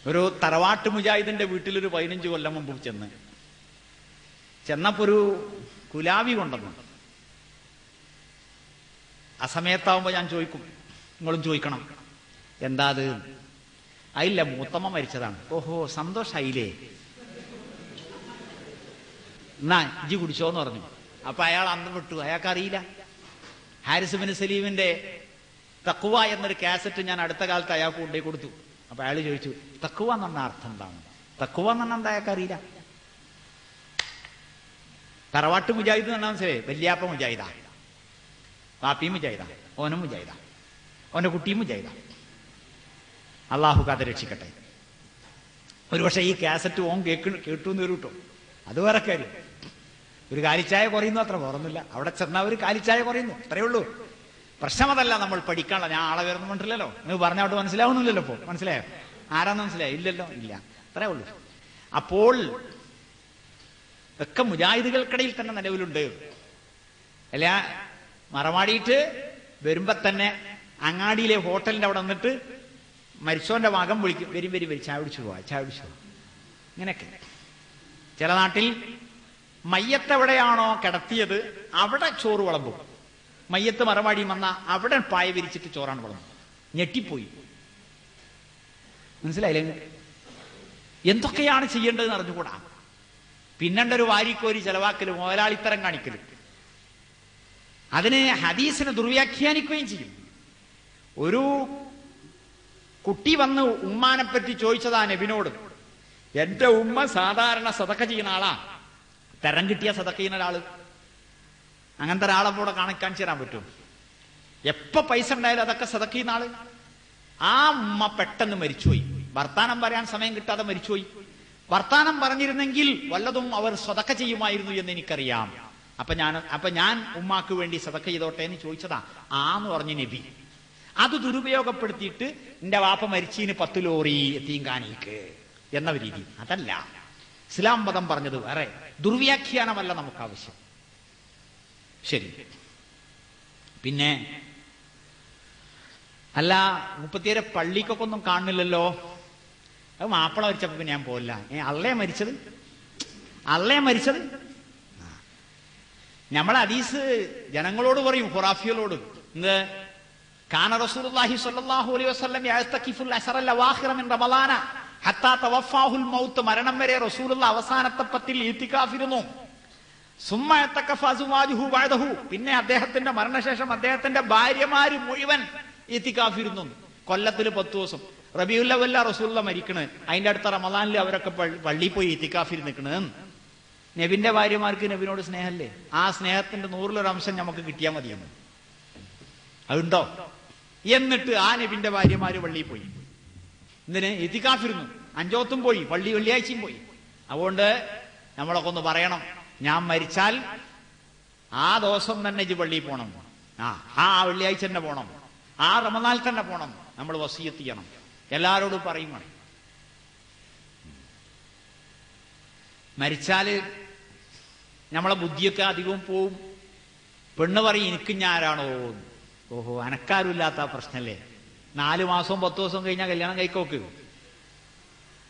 ഒരു തറവാട്ട് മുജാഹിദിന്റെ വീട്ടിലൊരു 15 കൊല്ലം മുമ്പ് ചെന്നപ്പോ ഒരു കുലാവി കൊണ്ടുവന്നു. ആ സമയത്താവുമ്പോ ഞാൻ ചോദിക്കും, നിങ്ങളും ചോദിക്കണം, എന്താ അത്? അതില്ല, മൂത്തമ്മ മരിച്ചതാണ്. ഓഹോ, സന്തോഷായില്ലേ? എന്നാ ഇജ്ജ് കുടിച്ചോന്ന് പറഞ്ഞു. അപ്പൊ അയാൾ അന്തം വിട്ടു. അയാൾക്കറിയില്ല. ഹാരിസ് ബിൻ സലീമിന്റെ തഖ്വ എന്നൊരു കാസറ്റ് ഞാൻ അടുത്ത കാലത്ത് അയാൾക്ക് കൊണ്ടേ കൊടുത്തു. അപ്പൊ അയാൾ ചോദിച്ചു, തഖ്വ എന്ന് പറഞ്ഞ അർത്ഥം എന്താണ്? തഖ്വ എന്ന് പറഞ്ഞാൽ എന്താ അയാൾക്കറിയില്ല. തറവാട്ട് മുജാഹിദ് എന്ന് പറഞ്ഞാൽ മനസ്സിലായി. വല്യാപ്പ മുജാഹിദാ, പാപ്പിയും മുജാഹിദാ, ഓനും മുജാഹിദാ, ഓന്റെ കുട്ടിയും മുജാഹിദാ. അള്ളാഹു കാത്ത് രക്ഷിക്കട്ടെ. ഒരുപക്ഷെ ഈ കാസറ്റ് ഓൻ കേട്ടൂന്ന് വരും കേട്ടോ, അത് വേറെ കാര്യം. ഒരു കാലിച്ചായ കുറയുന്നു, അത്ര വേറൊന്നുമില്ല. അവിടെ ചെന്നാൽ ഒരു കാലിച്ചായ കുറയുന്നു, അത്രയേ ഉള്ളൂ. പ്രശ്നമതല്ല, നമ്മൾ പഠിക്കാനുള്ള. ഞാൻ ആളെ വരുന്നു പറഞ്ഞില്ലല്ലോ, നിങ്ങൾ പറഞ്ഞ അവിടെ മനസ്സിലാവുന്നില്ലല്ലോ. ഇപ്പോ മനസ്സിലായോ? ആരാന്ന് മനസ്സിലായോ? ഇല്ലല്ലോ, ഇല്ല, അത്രേ ഉള്ളൂ. അപ്പോൾ ഒക്കെ മുജാഹിദുകൾക്കിടയിൽ തന്നെ നിലവിലുണ്ട്. അല്ല, മറമാടിയിട്ട് വരുമ്പോ തന്നെ അങ്ങാടിയിലെ ഹോട്ടലിന്റെ അവിടെ വന്നിട്ട് മരിച്ചോന്റെ മകൻ വിളിക്കും, വരും വരും വരും, ചായ പിടിച്ചു പോവാ, ചായ പിടിച്ചു പോവാ. ഇങ്ങനെയൊക്കെ ചില നാട്ടിൽ മയ്യത്തെവിടെയാണോ കിടത്തിയത് അവിടെ ചോറ് വിളമ്പും. മയ്യത്ത് മറമാടിയും വന്ന അവിടെ പായ വിരിച്ചിട്ട് ചോറാണ് വിളമ്പും. ഞെട്ടിപ്പോയി. മനസ്സിലായില്ലേ? എന്തൊക്കെയാണ് ചെയ്യേണ്ടതെന്ന് അറിഞ്ഞുകൂടാ. പിന്നണ്ടൊരു വാരിക്കോരി ചെലവാക്കല്, മുതലാളിത്തരം കാണിക്കല്. അതിന് ഹദീസിനെ ദുർവ്യാഖ്യാനിക്കുകയും ചെയ്യും. ഒരു കുട്ടി വന്ന് ഉമ്മാനെപ്പറ്റി ചോദിച്ചതാ നബിനോട്. എന്റെ ഉമ്മ സാധാരണ സദക്ക ചെയ്യുന്ന ആളാ, തരം കിട്ടിയ സദക്ക ചെയ്യുന്ന ഒരാള്. അങ്ങനത്തെ ഒരാളെ കൂടെ കാണിച്ചു തരാൻ പറ്റും? എപ്പോ പൈസ ഉണ്ടായാലും അതൊക്കെ സദഖ ചെയ്യുന്ന ആള്. ആ ഉമ്മ പെട്ടെന്ന് മരിച്ചുപോയി. വർത്താനം പറയാൻ സമയം കിട്ടാതെ മരിച്ചുപോയി. വർത്താനം പറഞ്ഞിരുന്നെങ്കിൽ വല്ലതും അവർ സദഖ ചെയ്യുമായിരുന്നു എന്ന് എനിക്കറിയാം. അപ്പൊ ഞാൻ ഉമ്മാക്ക് വേണ്ടി സദഖ ചെയ്തോട്ടെ എന്ന് ചോദിച്ചതാ. ആന്ന് പറഞ്ഞു നബി. അത് ദുരുപയോഗപ്പെടുത്തിയിട്ട് എന്റെ വാപ്പ മരിച്ചീന് 10 ലോറി എത്തീങ്കാനീക്ക് എന്ന രീതി. അതല്ല ഇസ്ലാം മതം പറഞ്ഞത് വേറെ. ദുർവ്യാഖ്യാനമല്ല നമുക്ക് ആവശ്യം. ശരി. പിന്നെ അല്ല, മുപ്പത്തിയേരെ പള്ളിക്കൊക്കെ ഒന്നും കാണുന്നില്ലല്ലോ. അത് മാപ്പിള മരിച്ചപ്പോ പിന്നെ ഞാൻ പോയില്ല. അള്ളേ മരിച്ചത് നമ്മളെ ഹദീസ് ജനങ്ങളോട് പറയും, ഖുറാഫികളോട്. എന്ത്? കാന റസൂലുള്ളാഹി സ്വല്ലല്ലാഹു അലൈഹി വസല്ലം യഅ്തഖിഫുൽ അശറൽ അവാഖിറ മിൻ റമളാന ഹത്താ തവഫാഹുൽ മൗത്ത്. മരണം വരെ റസൂലുള്ള അവസാനത്തെ 10 ഇത്തികാഫിരുന്നു. സുമ്മ യതഖഫ അസ്വാജുഹു ബഅദഹു. പിന്നെ അദ്ദേഹത്തിന്റെ മരണശേഷം അദ്ദേഹത്തിന്റെ ഭാര്യമാര് മുഴുവൻ ഇത്തികാഫിരുന്നു. കൊല്ലത്തിൽ 10 ദിവസം. റബീഉൽ അവ്വലിലാ റസൂലുള്ള മരിക്കണ്. അതിന്റെ അടുത്ത റമളാനിൽ അവരൊക്കെ പള്ളിയിൽ പോയി ഇത്തികാഫിൽ നിൽക്കണ്. നബിന്റെ ഭാര്യമാർക്ക് നബിനോട് സ്നേഹല്ലേ? ആ സ്നേഹത്തിന്റെ 100-1 അംശം നമുക്ക് കിട്ടിയാൽ മതിയെന്ന്. അതുണ്ടോ? എന്നിട്ട് ആ നബിന്റെ ഭാര്യമാര് പള്ളിയിൽ പോയി. എന്തിന്? ഇത്തികാഫിരുന്നു. 5 വക്തും പോയി, വെള്ളിയാഴ്ചയും പോയി. അതുകൊണ്ട് നമ്മളൊക്കെ ഒന്ന് പറയണം, ഞാൻ മരിച്ചാൽ ആ ദിവസം തന്നെ ഇജ്ജ് പള്ളിയിൽ പോണം, ആ വെള്ളിയാഴ്ച തന്നെ പോണം, ആ റമളാനിൽ തന്നെ പോണം. നമ്മൾ വസിയത്ത് ചെയ്യണം, എല്ലാരോടും പറയും. മരിച്ചാല് നമ്മളെ ബുദ്ധിയൊക്കെ അധികവും പോവും. പെണ്ണ് പറയും എനിക്ക് ഞാനാണോ? ഓഹോ, അനക്കാരുമില്ലാത്ത പ്രശ്നല്ലേ. 4 മാസവും 10 ദിവസവും കഴിഞ്ഞാൽ കല്യാണം കഴിക്കോക്ക്.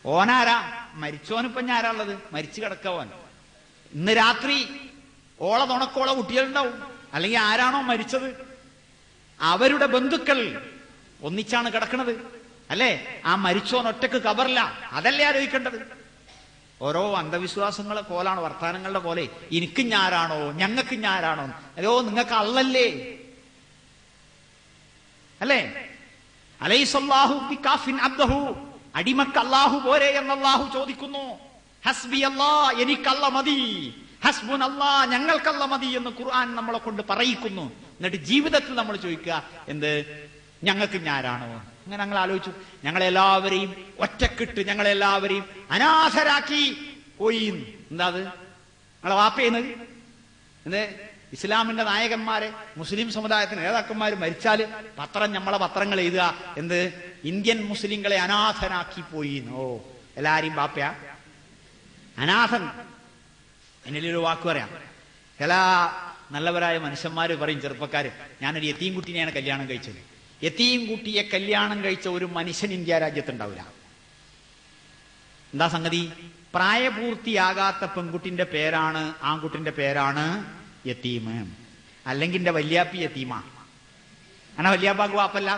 ഓനാരാ? മരിച്ചോനിപ്പം ഞാനുള്ളത്, മരിച്ചു കിടക്കവൻ. ഇന്ന് രാത്രി ഓളെ തുണക്കോളെ കുട്ടികളുണ്ടാവും. അല്ലെങ്കിൽ ആരാണോ മരിച്ചത് അവരുടെ ബന്ധുക്കൾ ഒന്നിച്ചാണ് കിടക്കുന്നത്, അല്ലേ? ആ മരിച്ചോൻ ഒറ്റക്ക് കബറില്ല. അതല്ലേ ആലോചിക്കേണ്ടത്? ഓരോ അന്ധവിശ്വാസങ്ങളെ കോലാണ്, വർത്താനങ്ങളുടെ പോലെ. എനിക്ക് ഞാനാണോ, ഞങ്ങൾക്ക് ഞാനാണോ? അല്ലോ, നിങ്ങൾക്ക് അള്ളല്ലേ, അല്ലേ? അലൈസല്ലാഹു ബികാഫിൻ അബ്ദഹു. അടിമക്ക് അല്ലാഹു പോരെ എന്ന് അല്ലാഹു ചോദിക്കുന്നു. ഹസ്ബി അല്ലാ, എനിക്കല്ല മതി. ഹസ്ബുൻ അല്ലാ, ഞങ്ങൾക്കല്ല മതി എന്ന് ഖുർആൻ നമ്മളെ കൊണ്ട് പറയിക്കുന്നു. എന്നിട്ട് ജീവിതത്തിൽ നമ്മൾ ചോദിക്കുക, എന്ത്? ഞങ്ങൾക്ക് ഞാനാണോ? അങ്ങനെ ഞങ്ങൾ ആലോചിച്ചു. ഞങ്ങളെല്ലാവരെയും ഒറ്റക്കിട്ട് ഞങ്ങളെല്ലാവരെയും അനാഥരാക്കി പോയി. എന്താ അത്? ഞങ്ങളെ വാപ്പയുന്നത് എന്ത്? ഇസ്ലാമിന്റെ നായകന്മാരെ, മുസ്ലിം സമുദായത്തിന് നേതാക്കന്മാർ മരിച്ചാല് നമ്മളെ പത്രങ്ങൾ എഴുതുക, എന്ത്? ഇന്ത്യൻ മുസ്ലിങ്ങളെ അനാഥനാക്കി പോയി. ഓ, എല്ലാരെയും ബാപ്പയാ അനാഥൻ. എന്നിലൊരു വാക്ക് പറയാം. ചില നല്ലവരായ മനുഷ്യന്മാര് പറയും, ചെറുപ്പക്കാര്, ഞാനൊരു യതീം കുട്ടീനെയാണ് കല്യാണം കഴിച്ചത്. യതീം കുട്ടിയെ കല്യാണം കഴിച്ച ഒരു മനുഷ്യൻ ഇന്ത്യ രാജ്യത്തുണ്ടാവില്ല. എന്താ സംഗതി? പ്രായപൂർത്തിയാകാത്ത പെൺകുട്ടിന്റെ പേരാണ്, ആൺകുട്ടിന്റെ പേരാണ് യതീം. അല്ലെങ്കിൽ എന്റെ വല്യാപ്പി യതീമാ. അങ്ങനെ വല്യാപ്പാക്ക് വാപ്പല്ല.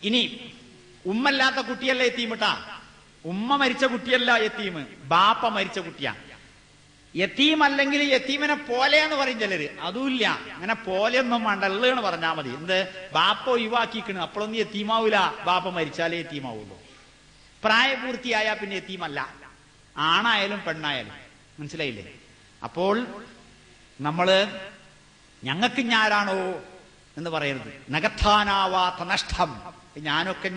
ഇനി ഉമ്മല്ലാത്ത കുട്ടിയല്ല യതീമിട്ടാ. ഉമ്മ മരിച്ച കുട്ടിയല്ല യതീം, ബാപ്പ മരിച്ച കുട്ടിയാ യതീം. അല്ലെങ്കിൽ യതീമിനെ പോലെ എന്ന് പറയും ചിലര്. അതുമില്ല, അങ്ങനെ പോലെയൊന്നും വേണ്ട, എന്ന് പറഞ്ഞാ മതി. എന്ത്? ബാപ്പ ഒഴിവാക്കിക്കണ്, അപ്പോഴൊന്നും യതീമാവൂല. ബാപ്പ മരിച്ചാലേ യതീമാവുള്ളൂ. പ്രായപൂർത്തിയായ പിന്നെ യതീമല്ല, ആണായാലും പെണ്ണായാലും. മനസ്സിലായില്ലേ? അപ്പോൾ നമ്മള് ഞങ്ങൾക്ക് ഞാനാണോ എന്ന് പറയരുത്. നികത്താനാവാത്ത നഷ്ടം. ഞാനൊക്കെ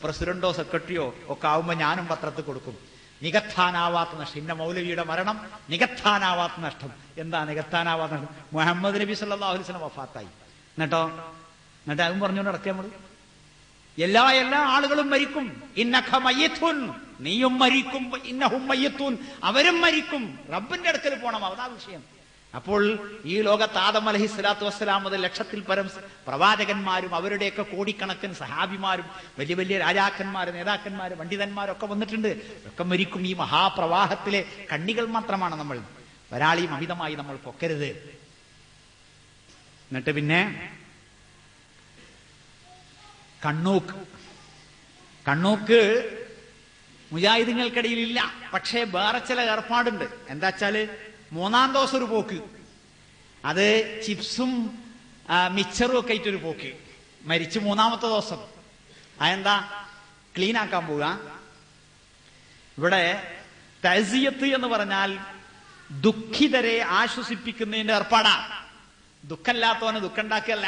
പ്രസിഡന്റോ സെക്രട്ടറിയോ ഒക്കെ ആവുമ്പോ ഞാനും പത്രത്തിൽ കൊടുക്കും, നികത്താനാവാത്ത നഷ്ടം. ഇന്ന മൗലവിയുടെ മരണം നികത്താനാവാത്ത നഷ്ടം. എന്താ നികത്താനാവാത്ത നഷ്ടം? മുഹമ്മദ് നബി സല്ലല്ലാഹു അലൈഹി വസല്ലം വഫാത്തായി. എന്നിട്ട് അതും പറഞ്ഞുകൊണ്ട് നടക്കുക നമ്മള്. എല്ലാ ആളുകളും മരിക്കും. ഇന്നക മയ്യിത്തുൻ, നീയും മരിക്കും. ഇന്നഹും മയ്യിത്തുൻ, അവരും മരിക്കും. റബ്ബിന്റെ അടുക്കൽ പോണം, അതാ വിഷയം. അപ്പോൾ ഈ ലോകത്ത് ആദം അലൈഹിസ്സലാത്തു വസ്സലാം മുതൽ 1,00,000-ൽ പരം പ്രവാചകന്മാരും അവരുടെയൊക്കെ കോടിക്കണക്കിന് സഹാബിമാരും വലിയ വലിയ രാജാക്കന്മാര്, നേതാക്കന്മാര്, പണ്ഡിതന്മാരൊക്കെ വന്നിട്ടുണ്ട്. ഒക്കെ മരിക്കും. ഈ മഹാപ്രവാഹത്തിലെ കണ്ണികൾ മാത്രമാണ് നമ്മൾ. ഒരാളെയും അമിതമായി നമ്മൾ പൊക്കരുത്. എന്നിട്ട് പിന്നെ കണ്ണൂക്ക് മുജാഹിദുകൾക്കിടയിൽ ഇല്ല. പക്ഷേ വേറെ ചില ഏർപ്പാടുണ്ട്. എന്താ വെച്ചാല് 3-ാം ദിവസം ഒരു പോക്ക്, അത് ചിപ്സും മിച്ചറും ഒക്കെ ആയിട്ടൊരു പോക്ക്. മരിച്ച് 3-ാമത്തെ ദിവസം അതെന്താ? ക്ലീൻ ആക്കാൻ പോവുക. ഇവിടെ തഅസിയത്ത് എന്ന് പറഞ്ഞാൽ ദുഃഖിതരെ ആശ്വസിപ്പിക്കുന്നതിന്റെ ഏർപ്പാടാണ്. ദുഃഖമില്ലാത്തവന് ദുഃഖം ഉണ്ടാക്കുകയല്ല,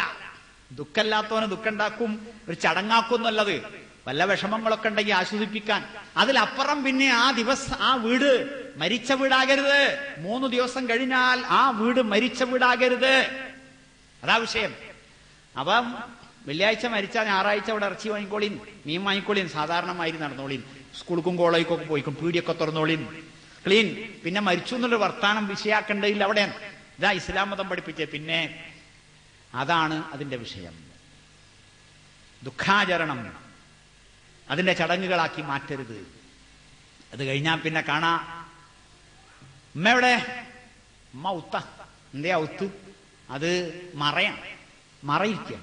ദുഃഖമില്ലാത്തവന് ദുഃഖം ഉണ്ടാക്കും, ഒരു ചടങ്ങാക്കുന്നല്ലത്. വല്ല വിഷമങ്ങളൊക്കെ ഉണ്ടെങ്കിൽ ആശ്വസിപ്പിക്കാൻ. അതിലപ്പുറം പിന്നെ ആ വീട് മരിച്ച വീടാകരുത്. 3 ദിവസം കഴിഞ്ഞാൽ ആ വീട് മരിച്ച വീടാകരുത്. അതാ വിഷയം. അപ്പം വെള്ളിയാഴ്ച മരിച്ചാൽ ഞായറാഴ്ച അവിടെ ഇറച്ചി വാങ്ങിക്കോളീൻ, മീൻ വാങ്ങിക്കോളീൻ, സാധാരണമായി നടന്നോളീൻ, സ്കൂൾക്കും കോളേജിക്കൊക്കെ പോയിക്കും, പീടിയൊക്കെ തുറന്നോളീൻ, ക്ലീൻ. പിന്നെ മരിച്ചു എന്നുള്ള വർത്താനം വിഷയാക്കേണ്ടതില്ല അവിടെ. ഇതാ ഇസ്ലാം മതം പഠിപ്പിച്ചേ. പിന്നെ അതാണ് അതിന്റെ വിഷയം. ദുഃഖാചരണം അതിന്റെ ചടങ്ങുകളാക്കി മാറ്റരുത്. അത് കഴിഞ്ഞാൽ പിന്നെ കാണാ ഉമ്മ എവിടെ? ഉമ്മ ഔത്ത. എന്തേ ഔത്ത്? അത് മറയിരിക്കുക.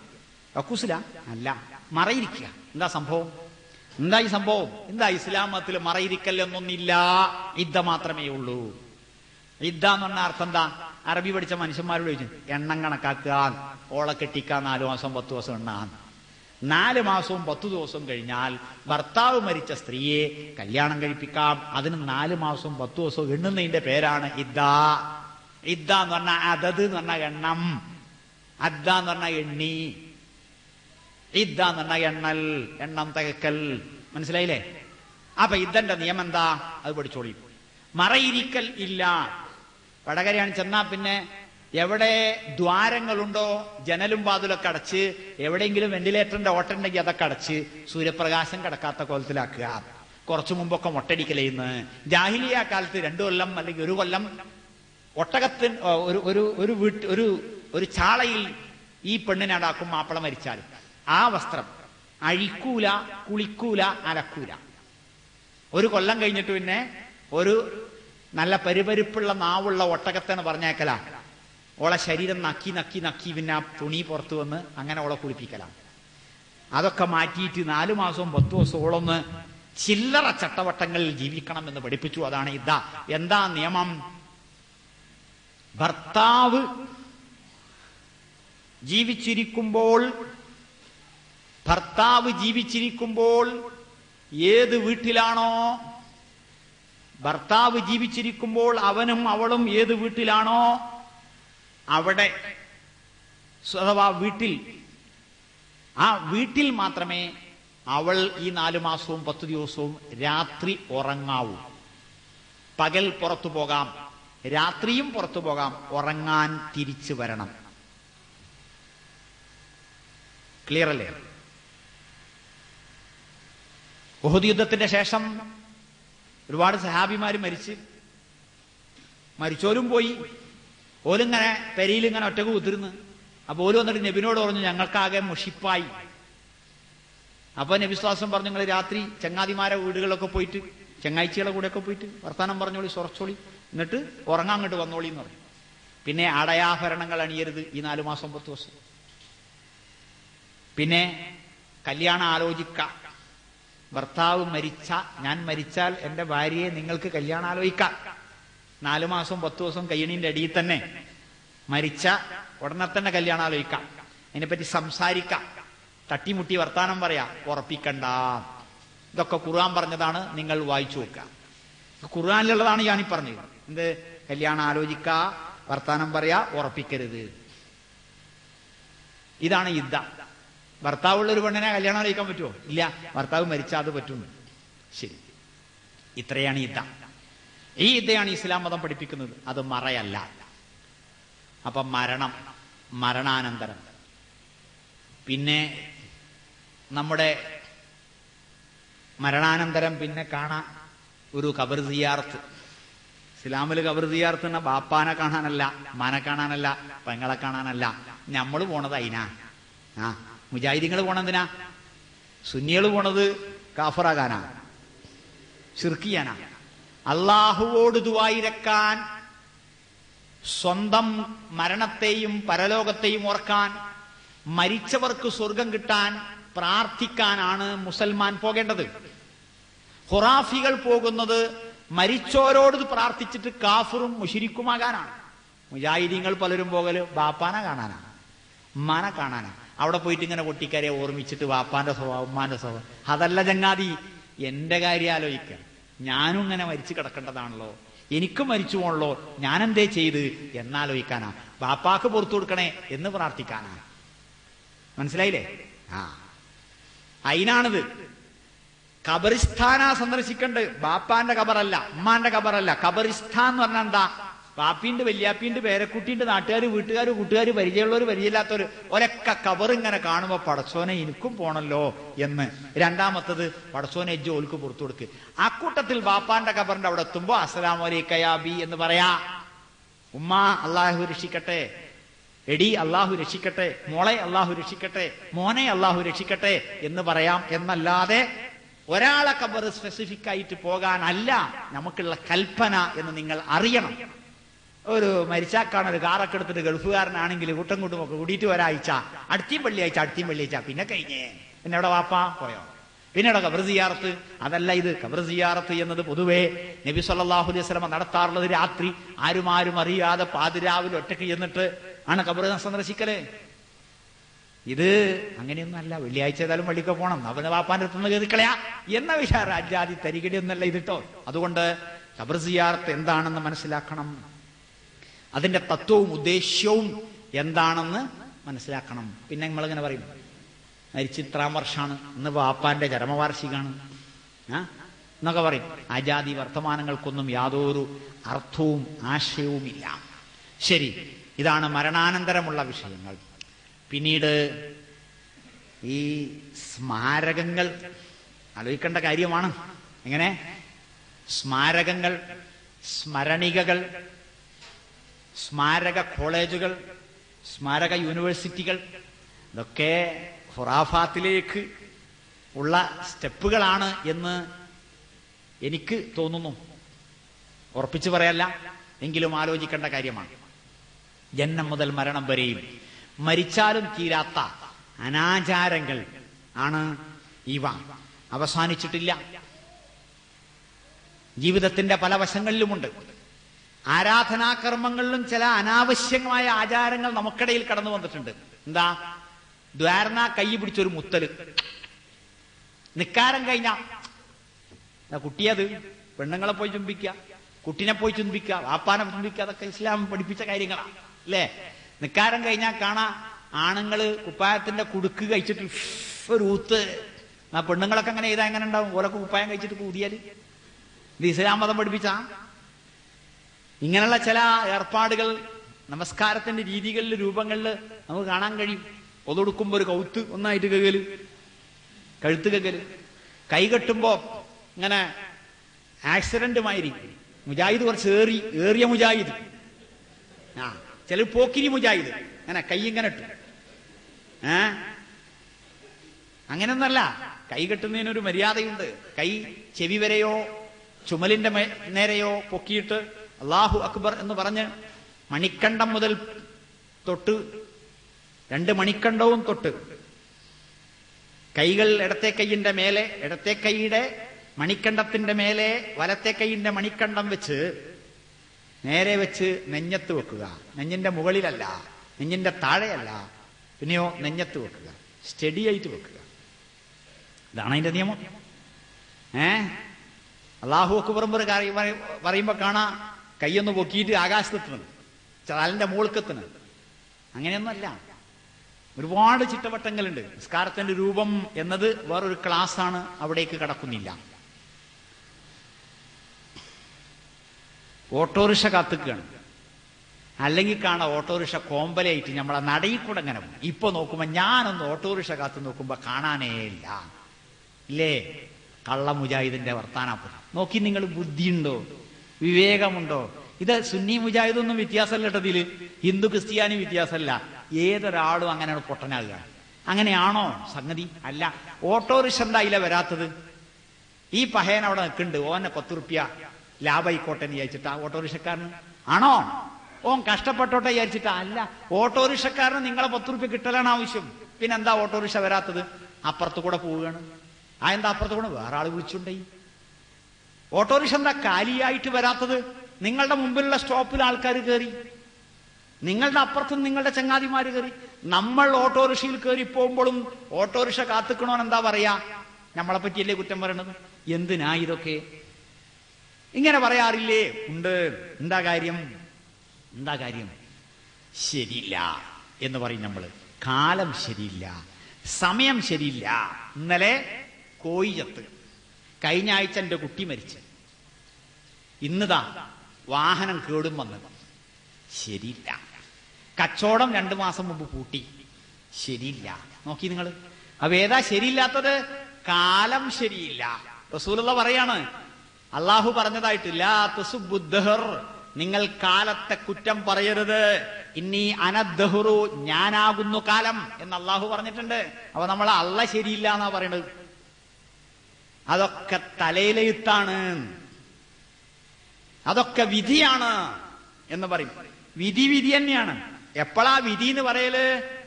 കക്കൂസില അല്ല, മറയിരിക്കുക. എന്താ സംഭവം? എന്താ ഈ സംഭവം? എന്താ ഇസ്ലാം മതത്തിൽ മറയിരിക്കൽ എന്നൊന്നില്ല, ഇദ്ദ മാത്രമേ ഉള്ളൂ. ഇദ്ദ എന്ന് പറഞ്ഞ അർത്ഥം എന്താ? അറബി പഠിച്ച മനുഷ്യന്മാരോട് ചോദിച്ചു, എണ്ണം കണക്കാക്കുക, ഓളെ കെട്ടിക്കാൻ 4 മാസം 10 ദിവസം എണ്ണാൻ. 4 മാസവും 10 ദിവസവും കഴിഞ്ഞാൽ ഭർത്താവ് മരിച്ച സ്ത്രീയെ കല്യാണം കഴിപ്പിക്കാം. അതിന് 4 മാസവും 10 ദിവസവും എണ്ണുന്നതിന്റെ പേരാണ് ഇദ്ദ. ഇദ്ദ എന്ന് പറഞ്ഞാൽ അതത് എന്ന് പറഞ്ഞ എണ്ണം, അദ്ദ എന്ന് പറഞ്ഞാൽ എണ്ണി, ഇദ്ദ എന്ന് പറഞ്ഞാൽ എണ്ണൽ, എണ്ണം തികക്കൽ. മനസ്സിലായില്ലേ? അപ്പൊ ഇദ്ദന്റെ നിയമം എന്താ? അത് പഠിച്ചോളി. മറയിരിക്കൽ ഇല്ല. വടകരയാണ് ചെന്നാ പിന്നെ എവിടെ ദ്വാരങ്ങളുണ്ടോ ജനലും വാതിലൊക്കെ അടച്ച്, എവിടെയെങ്കിലും വെന്റിലേറ്ററിന്റെ ഓട്ടുണ്ടെങ്കിൽ അതൊക്കെ അടച്ച് വീര്യപ്രകാശം കിടക്കാത്ത കോലത്തിലാക്കുക. കുറച്ചു മുമ്പൊക്കെ മൊട്ടടിക്കലേന്ന് ജാഹിലിയ കാലത്ത് 2 കൊല്ലം അല്ലെങ്കിൽ 1 കൊല്ലം ഒട്ടകത്തിന് ഒരു ചാളയിൽ ഈ പെണ്ണിനെ അടാക്കും. മാപ്പിള മരിച്ചാൽ ആ വസ്ത്രം അഴിക്കൂല, കുളിക്കൂല, അലക്കൂല. 1 കൊല്ലം കഴിഞ്ഞിട്ട് പിന്നെ ഒരു നല്ല പരിപരിപ്പുള്ള നാവുള്ള ഒട്ടകത്തെന്ന് പറഞ്ഞേക്കലാ. ഓളെ ശരീരം നക്കി നക്കി നക്കി പിന്നെ ആ തുണി പുറത്തു വന്ന് അങ്ങനെ ഓളെ കുളിപ്പിക്കലാണ്. അതൊക്കെ മാറ്റിയിട്ട് 4 മാസവും 10 ദിവസവും ഓളൊന്ന് ചില്ലറ ചട്ടവട്ടങ്ങളിൽ ജീവിക്കണം എന്ന് പഠിപ്പിച്ചു. അതാണ് ഇദ്ദ. എന്താ നിയമം? ഭർത്താവ് ജീവിച്ചിരിക്കുമ്പോൾ ഏത് വീട്ടിലാണോ ഭർത്താവ് ജീവിച്ചിരിക്കുമ്പോൾ അവനും അവളും ഏത് വീട്ടിലാണോ അവിടെ, അഥവാ ആ വീട്ടിൽ മാത്രമേ അവൾ ഈ 4 മാസവും 10 ദിവസവും രാത്രി ഉറങ്ങാവൂ. പകൽ പുറത്തു പോകാം, രാത്രിയും പുറത്തു പോകാം, ഉറങ്ങാൻ തിരിച്ചു വരണം. ക്ലിയർ അല്ലേ? ഉഹുദ് യുദ്ധത്തിന്റെ ശേഷം ഒരുപാട് സഹാബിമാര് മരിച്ചോലും പോയി. ഓലിങ്ങനെ പെരിയിലിങ്ങനെ ഒറ്റക്ക് കുത്തിരുന്ന്. അപ്പൊ ഓല് വന്നിട്ട് നബിനോട് പറഞ്ഞു, ഞങ്ങൾക്കാകെ മുഷിപ്പായി. അപ്പൊ നബി ശ്വാസം പറഞ്ഞു, നിങ്ങൾ രാത്രി ചങ്ങാതിമാരെ വീടുകളിലൊക്കെ പോയിട്ട്, ചങ്ങാഴ്ചകളെ കൂടെയൊക്കെ പോയിട്ട് വർത്താനം പറഞ്ഞോളി, സുറച്ചോളി, എന്നിട്ട് ഉറങ്ങാൻ അങ്ങോട്ട് വന്നോളി എന്ന് പറഞ്ഞു. പിന്നെ അടയാഭരണങ്ങൾ അണിയരുത് ഈ 4 മാസം 10 ദിവസം. പിന്നെ കല്യാണം ആലോചിക്കാം. ഭർത്താവ് ഞാൻ മരിച്ചാൽ എന്റെ ഭാര്യയെ നിങ്ങൾക്ക് കല്യാണം ആലോചിക്കാം. 4 മാസം 10 ദിവസം കഴിയണീന്റെ അടിയിൽ തന്നെ മരിച്ച ഉടനെ തന്നെ കല്യാണം ആലോചിക്കാം. അതിനെപ്പറ്റി സംസാരിക്കാം, തട്ടിമുട്ടി വർത്താനം പറയാ, ഉറപ്പിക്കണ്ട. ഇതൊക്കെ ഖുർആൻ പറഞ്ഞതാണ്, നിങ്ങൾ വായിച്ചു നോക്കുക. ഖുർആനിലുള്ളതാണ് ഞാനീ പറഞ്ഞത്. എന്ത്? കല്യാണം ആലോചിക്ക, വർത്താനം പറയാ, ഉറപ്പിക്കരുത്. ഇതാണ് ഇദ്ദ. ഭർത്താവുള്ള ഒരു പെണ്ണിനെ കല്യാണം ആലോചിക്കാൻ പറ്റുമോ? ഇല്ല. ഭർത്താവ് മരിച്ചാൽ അത് പറ്റുന്നു. ശരി, ഇത്രയാണ് ഇദ്ദ. ഈ ഇദ്ദയാണ് ഇസ്ലാം മതം പഠിപ്പിക്കുന്നത്. അത് മറയല്ല. അപ്പൊ മരണാനന്തരം പിന്നെ നമ്മുടെ മരണാനന്തരം പിന്നെ കാണാൻ ഒരു ഖബർ സിയാറത്ത്. ഇസ്ലാമില് ഖബർ സിയാറത്ത് എന്ന ബാപ്പാനെ കാണാനല്ല, മാനെ കാണാനല്ല, പെങ്ങളെ കാണാനല്ല. നമ്മൾ പോണത് അതിനാ. മുജാഹിദീങ്ങൾ പോണെന്തിനാ? സുന്നികൾ പോണത് കാഫറാകാനാ, ശിർക്കിയാനാ. അള്ളാഹുവോട് ദുആയിരക്കാൻ, സ്വന്തം മരണത്തെയും പരലോകത്തെയും ഓർക്കാൻ, മരിച്ചവർക്ക് സ്വർഗം കിട്ടാൻ പ്രാർത്ഥിക്കാനാണ് മുസൽമാൻ പോകേണ്ടത്. ഖുറാഫികൾ പോകുന്നത് മരിച്ചോരോട് പ്രാർത്ഥിച്ചിട്ട് കാഫിറും മുശ്രിക്കുമാകാനാണ്. മുജാഹിദീങ്ങൾ പലരും പോകല് ബാപ്പാനെ കാണാനാണ്, ഉമ്മാനെ കാണാനാണ്. അവിടെ പോയിട്ട് ഇങ്ങനെ പൊട്ടിക്കാരെ ഓർമ്മിച്ചിട്ട് വാപ്പാന്റെ സ്വഭാവം, ഉമ്മാന്റെ സ്വഭാവം. അതല്ല ചങ്ങാതി, എന്റെ കാര്യം ആലോചിക്കുക. ഞാനും ഇങ്ങനെ മരിച്ചു കിടക്കേണ്ടതാണല്ലോ, എനിക്ക് മരിച്ചു പോണല്ലോ, ഞാനെന്തേ ചെയ്ത് എന്നാലോചിക്കാനാ. ബാപ്പാക്ക് പുറത്തു കൊടുക്കണേ എന്ന് പ്രാർത്ഥിക്കാനാ. മനസ്സിലായില്ലേ? അതിനാണിത്. ഖബറിസ്ഥാനാ സന്ദർശിക്കണ്ട്. ബാപ്പാന്റെ ഖബറല്ല, ഉമ്മാന്റെ ഖബറല്ല. ഖബറിസ്ഥാൻ എന്ന് പറഞ്ഞാൽ എന്താ? പാപ്പീണ്ട്, വല്യാപ്പീണ്ട്, പേരക്കുട്ടീണ്ട്, നാട്ടുകാർ, വീട്ടുകാർ, കൂട്ടുകാർ, പരിചയമുള്ളവർ, പരിചയമില്ലാത്തവർ ഒരൊക്കെ ഖബർ ഇങ്ങനെ കാണുമ്പോ പടച്ചോനെ എനിക്കും പോണല്ലോ എന്ന്. രണ്ടാമത്തത് പടച്ചോനെ ജോലിക്ക് പുറത്തു കൊടുക്ക്. അക്കൂട്ടത്തിൽ ബാപ്പാന്റെ ഖബറിന്റെ അവിടെ എത്തുമ്പോ അസ്സലാമു അലൈക യാ അബി എന്ന് പറയാ. ഉമ്മ അള്ളാഹു രക്ഷിക്കട്ടെ, എടി അള്ളാഹു രക്ഷിക്കട്ടെ, മോളെ അള്ളാഹു രക്ഷിക്കട്ടെ, മോനെ അള്ളാഹു രക്ഷിക്കട്ടെ എന്ന് പറയാം. എന്നല്ലാതെ ഒരാളെ ഖബർ സ്പെസിഫിക് ആയിട്ട് പോകാനല്ല നമുക്കുള്ള കൽപ്പന എന്ന് നിങ്ങൾ അറിയണം. ഒരു മരിച്ചാക്കാണ് ഒരു കാറൊക്കെ എടുത്തിട്ട് ഗൾഫുകാരനാണെങ്കിൽ കൂട്ടം കൂട്ടുമൊക്കെ കൂടിയിട്ട് ഒരാഴ്ച, അടുത്തീം വെള്ളിയാഴ്ച പിന്നെ കഴിഞ്ഞേ. പിന്നെ അവിടെ വാപ്പ പോയോ? പിന്നെ അവിടെ ഖബർ സിയാറത്ത്. അതല്ല ഇത്. ഖബർ സിയാറത്ത് എന്നത് പൊതുവേ നബി സല്ലല്ലാഹു അലൈഹി വസല്ലം നടത്താറുള്ളത് രാത്രി ആരും അറിയാതെ പാതിരാവിലെ ഒറ്റയ്ക്ക് ചെന്നിട്ട് ആണ് ഖബർ സന്ദർശിക്കല്. ഇത് അങ്ങനെയൊന്നും അല്ല. വെള്ളിയാഴ്ച ഏതായാലും പള്ളിക്ക് പോകണം, അവന്റെ വാപ്പാന്റെ അടുത്തുനിന്ന് കയറിക്കളയാ എന്ന വിചാരം രാജ്യാതി തരികടി ഒന്നല്ല ഇതിട്ടോ. അതുകൊണ്ട് ഖബർ സിയാറത്ത് എന്താണെന്ന് മനസ്സിലാക്കണം. അതിന്റെ തത്വവും ഉദ്ദേശ്യവും എന്താണെന്ന് മനസ്സിലാക്കണം. പിന്നെ നമ്മളിങ്ങനെ പറയും മരിച്ച് ഇത്രാം വർഷമാണ്, ഇന്ന് വാപ്പാന്റെ ചരമവാർഷികമാണ് എന്നൊക്കെ പറയും. ആജാതി വർത്തമാനങ്ങൾക്കൊന്നും യാതൊരു അർത്ഥവും ആശയവുമില്ല. ശരി, ഇതാണ് മരണാനന്തരമുള്ള വിഷയങ്ങൾ. പിന്നീട് ഈ സ്മാരകങ്ങൾ ആലോചിക്കേണ്ട കാര്യമാണ്. എങ്ങനെ സ്മാരകങ്ങൾ, സ്മരണികകൾ, സ്മാരക കോളേജുകൾ, സ്മാരക യൂണിവേഴ്സിറ്റികൾ, ഇതൊക്കെ ഖുറാഫാത്തിലേക്ക് ഉള്ള സ്റ്റെപ്പുകളാണ് എന്ന് എനിക്ക് തോന്നുന്നു. ഉറപ്പിച്ചു പറയല്ല, എങ്കിലും ആലോചിക്കേണ്ട കാര്യമാണ്. ജന്മം മുതൽ മരണം വരെയും മരിച്ചാലും തീരാത്ത അനാചാരങ്ങൾ ആണ് ഇവ. അവസാനിച്ചിട്ടില്ല. ജീവിതത്തിന്റെ പല വശങ്ങളിലുമുണ്ട്. ആരാധനാകർമ്മങ്ങളിലും ചില അനാവശ്യമായ ആചാരങ്ങൾ നമുക്കിടയിൽ കടന്നു വന്നിട്ടുണ്ട്. എന്താ? ദ്വാരന കൈ പിടിച്ചൊരു മുത്തല്, നിക്കാരം കഴിഞ്ഞ കുട്ടിയത് പെണ്ണുങ്ങളെ പോയി ചുംബിക്കുക, കുട്ടിനെ പോയി ചുംബിക്കുക, വാപ്പാനെ ചുംബിക്കുക, അതൊക്കെ ഇസ്ലാം പഠിപ്പിച്ച കാര്യങ്ങളാ അല്ലേ? നിക്കാരം കഴിഞ്ഞാൽ കാണാ ആണുങ്ങള് കുപ്പായത്തിന്റെ കുടുക്ക് കഴിച്ചിട്ട് ഒരു ഊത്ത്. ആ പെണ്ണുങ്ങളൊക്കെ അങ്ങനെ ചെയ്താൽ എങ്ങനെ ഉണ്ടാവും? ഓരൊക്കെ കുപ്പായം കഴിച്ചിട്ട് കൂതിയാല്. ഇത് ഇസ്ലാം മതം പഠിപ്പിച്ച ഇങ്ങനെയുള്ള ചില ഏർപ്പാടുകൾ നമസ്കാരത്തിന്റെ രീതികളിൽ, രൂപങ്ങളിൽ നമുക്ക് കാണാൻ കഴിയും. ഒതൊടുക്കുമ്പോ ഒരു കൗത്ത് ഒന്നായിട്ട് കകല്, കഴുത്ത് കകല്, കൈകെട്ടുമ്പോ ഇങ്ങനെ ആക്സിഡന്റുമായിരിക്കും. മുജാഹിദ് കുറച്ച് ഏറിയ മുജാഹിദ്, ചില പോക്കിരി മുജാഹിദ് അങ്ങനെ കൈ ഇങ്ങനെ ഇട്ടു. അങ്ങനെയൊന്നല്ല. കൈ കെട്ടുന്നതിനൊരു മര്യാദയുണ്ട്. കൈ ചെവി വരെയോ ചുമലിന്റെ നേരെയോ പൊക്കിയിട്ട് അല്ലാഹു അക്ബർ എന്ന് പറഞ്ഞ് മണിക്കണ്ടം മുതൽ തൊട്ട് 2 മണിക്കണ്ടവും തൊട്ട് കൈകൾ ഇടത്തെ കൈയിന്റെ മേലെ, ഇടത്തെ കൈയുടെ മണിക്കണ്ടത്തിന്റെ മേലെ വലത്തെ കൈയിന്റെ മണിക്കണ്ടം വെച്ച് നേരെ വെച്ച് നെഞ്ഞത്ത് വെക്കുക. നെഞ്ഞിന്റെ മുകളിലല്ല, നെഞ്ഞിന്റെ താഴെയല്ല, പിന്നെയോ നെഞ്ഞത്ത് വെക്കുക. സ്റ്റഡി ആയിട്ട് വെക്കുക. ഇതാണ് അതിന്റെ നിയമം. അല്ലാഹു അക്ബർ പറയുമ്പോ കാണാ കൈയൊന്ന് പൊക്കിയിട്ട് ആകാശത്തെത്തുന്നത്, ചാലിന്റെ മുകൾക്കെത്തുന്നത്. അങ്ങനെയൊന്നുമല്ല. ഒരുപാട് ചിട്ടവട്ടങ്ങളുണ്ട്. നിസ്കാരത്തിന്റെ രൂപം എന്നത് വേറൊരു ക്ലാസ്സാണ്, അവിടേക്ക് കടക്കുന്നില്ല. ഓട്ടോറിക്ഷ കാത്തുക്കുകയാണ്, അല്ലെങ്കിൽ കാണാം ഓട്ടോറിക്ഷ കോമ്പലായിട്ട് നമ്മളെ നടയിൽ കൂടെ അങ്ങനെ പോകും. ഇപ്പൊ നോക്കുമ്പോ ഞാനൊന്ന് ഓട്ടോറിക്ഷ കാത്തു നോക്കുമ്പോ കാണാനേ ഇല്ല. ഇല്ലേ? കള്ള മുജാഹിദിന്റെ വർത്താനപ്പുറം നോക്കി. നിങ്ങൾ ബുദ്ധിയുണ്ടോ? വിവേകമുണ്ടോ? ഇത് സുന്നി മുജാഹിദൊന്നും വ്യത്യാസമല്ല കേട്ടതില്, ഹിന്ദു ക്രിസ്ത്യാനി വ്യത്യാസമല്ല. ഏതൊരാളും അങ്ങനെയാണ് പൊട്ടനാകുക. അങ്ങനെയാണോ സംഗതി? അല്ല. ഓട്ടോറിക്ഷ എന്തായില്ല വരാത്തത്? ഈ പഹയൻ അവിടെ നിൽക്കുന്നുണ്ട്, ഓനെ 10 റുപ്യ ലാഭമായിക്കോട്ടെ എന്ന് വിചാരിച്ചിട്ടാ ഓട്ടോറിക്ഷക്കാരന്? ആണോ? ഓൻ കഷ്ടപ്പെട്ടോട്ടെ വിചാരിച്ചിട്ടാ? അല്ല. ഓട്ടോറിക്ഷക്കാരന് നിങ്ങളെ 10 റുപ്യ കിട്ടലാണ് ആവശ്യം. പിന്നെന്താ ഓട്ടോറിക്ഷ വരാത്തത്? അപ്പുറത്ത് കൂടെ പോവുകയാണ്. എന്താ അപ്പുറത്ത് കൂടെ വേറെ ആള് വിളിച്ചുണ്ടായി? ഓട്ടോറിക്ഷ എന്താ കാലിയായിട്ട് വരാത്തത്? നിങ്ങളുടെ മുമ്പിലുള്ള സ്റ്റോപ്പിൽ ആൾക്കാർ കയറി, നിങ്ങളുടെ അപ്പുറത്തും നിങ്ങളുടെ ചങ്ങാതിമാര് കയറി. നമ്മൾ ഓട്ടോറിക്ഷയിൽ കയറി പോകുമ്പോഴും ഓട്ടോറിക്ഷ കാത്തുക്കണോൻ എന്താ പറയാ? നമ്മളെ പറ്റിയല്ലേ കുറ്റം പറയണത്? എന്തിനാ ഇതൊക്കെ? ഇങ്ങനെ പറയാറില്ലേ? ഉണ്ട്. എന്താ കാര്യം? ശരിയില്ല എന്ന് പറയും നമ്മള്. കാലം ശരിയില്ല, സമയം ശരിയില്ല. ഇന്നലെ കോഴി ചത്ത്, കഴിഞ്ഞ ആഴ്ച എന്റെ കുട്ടി മരിച്ചു, ഇന്നതാ വാഹനം കേടും വന്നത്, ശരിയില്ല. കച്ചവടം 2 മാസം മുമ്പ് പൂട്ടി, ശരിയില്ല. നോക്കി നിങ്ങൾ. അപ്പൊ ഏതാ ശരിയില്ലാത്തത്? കാലം ശരിയില്ല. റസൂലുള്ള പറയാണ്, അള്ളാഹു പറഞ്ഞതായിട്ടില്ല, നിങ്ങൾ കാലത്തെ കുറ്റം പറയരുത്. ഇന്നി അനദ്ദഹ്റു, ഞാനാകുന്നു കാലം എന്ന് അള്ളാഹു പറഞ്ഞിട്ടുണ്ട്. അപ്പൊ നമ്മൾ അള്ള ശരിയില്ല എന്നാ പറയണത്. അതൊക്കെ തലയിലെഴുത്താണ്, അതൊക്കെ വിധിയാണ് എന്ന് പറയും. വിധി തന്നെയാണ്. എപ്പോഴാ വിധി എന്ന് പറയല്?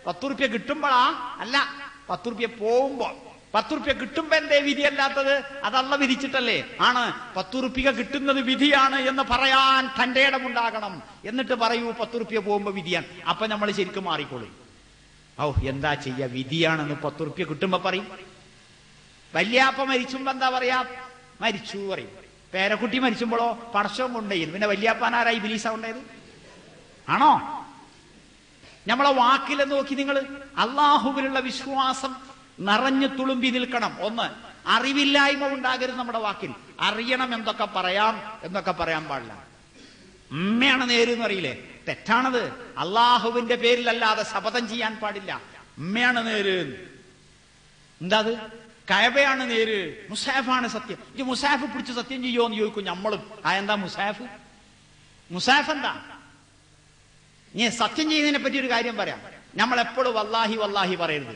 10 റുപ്യ കിട്ടുമ്പോഴാ? അല്ല, 10 റുപ്യ പോകുമ്പോ. 10 റുപ്യ കിട്ടുമ്പോ എന്തേ വിധിയല്ലാത്തത്? അതല്ല വിധിച്ചിട്ടല്ലേ? ആണ്. 10 റുപ്യ കിട്ടുന്നത് വിധിയാണ് എന്ന് പറയാൻ തന്റെ ഇടമുണ്ടാകണം. എന്നിട്ട് പറയൂ 10 റുപ്യ പോകുമ്പോ വിധിയാണ്. അപ്പൊ നമ്മൾ ശരിക്കും മാറിക്കോളൂ. എന്താ ചെയ്യ, വിധിയാണെന്ന് 10 റുപ്യ കിട്ടുമ്പോ പറയും. വല്യാപ്പ മരിച്ചുമ്പോ എന്താ പറയാ? മരിച്ചു പറയും. പേരക്കുട്ടി മരിച്ചുമ്പോഴോ പടച്ചവും കൊണ്ടേയിരുന്നു. പിന്നെ വല്യാപ്പാനാരായി ബിലീസ ഉണ്ടായത്? ആണോ? നമ്മളെ വാക്കിലെന്ന് നോക്കി നിങ്ങൾ. അള്ളാഹുവിലുള്ള വിശ്വാസം നിറഞ്ഞു തുളുമ്പി നിൽക്കണം. ഒന്ന്, അറിവില്ലായ്മ ഉണ്ടാകരുത് നമ്മുടെ വാക്കിൽ. അറിയണം എന്തൊക്കെ പറയാം എന്നൊക്കെ പറയാൻ പാടില്ല. ഉമ്മയാണ് നേരെന്ന് അറിയില്ലേ? തെറ്റാണത്. അള്ളാഹുവിന്റെ പേരിലല്ലാതെ ശപഥം ചെയ്യാൻ പാടില്ല. ഉമ്മയാണ് നേര്. എന്താ അത്? കഅബയാണ് നേര്, മുസാഫാണ് സത്യം. ഈ മുസാഫ് പിടിച്ച് സത്യം ചെയ്യോ എന്ന് ചോദിക്കും നമ്മളും. എന്താ മുസാഫ്? എന്താ? ഞാൻ സത്യം ചെയ്യുന്നതിനെ പറ്റി ഒരു കാര്യം പറയാം. നമ്മൾ എപ്പോഴും വല്ലാഹി വല്ലാഹി പറയരുത്.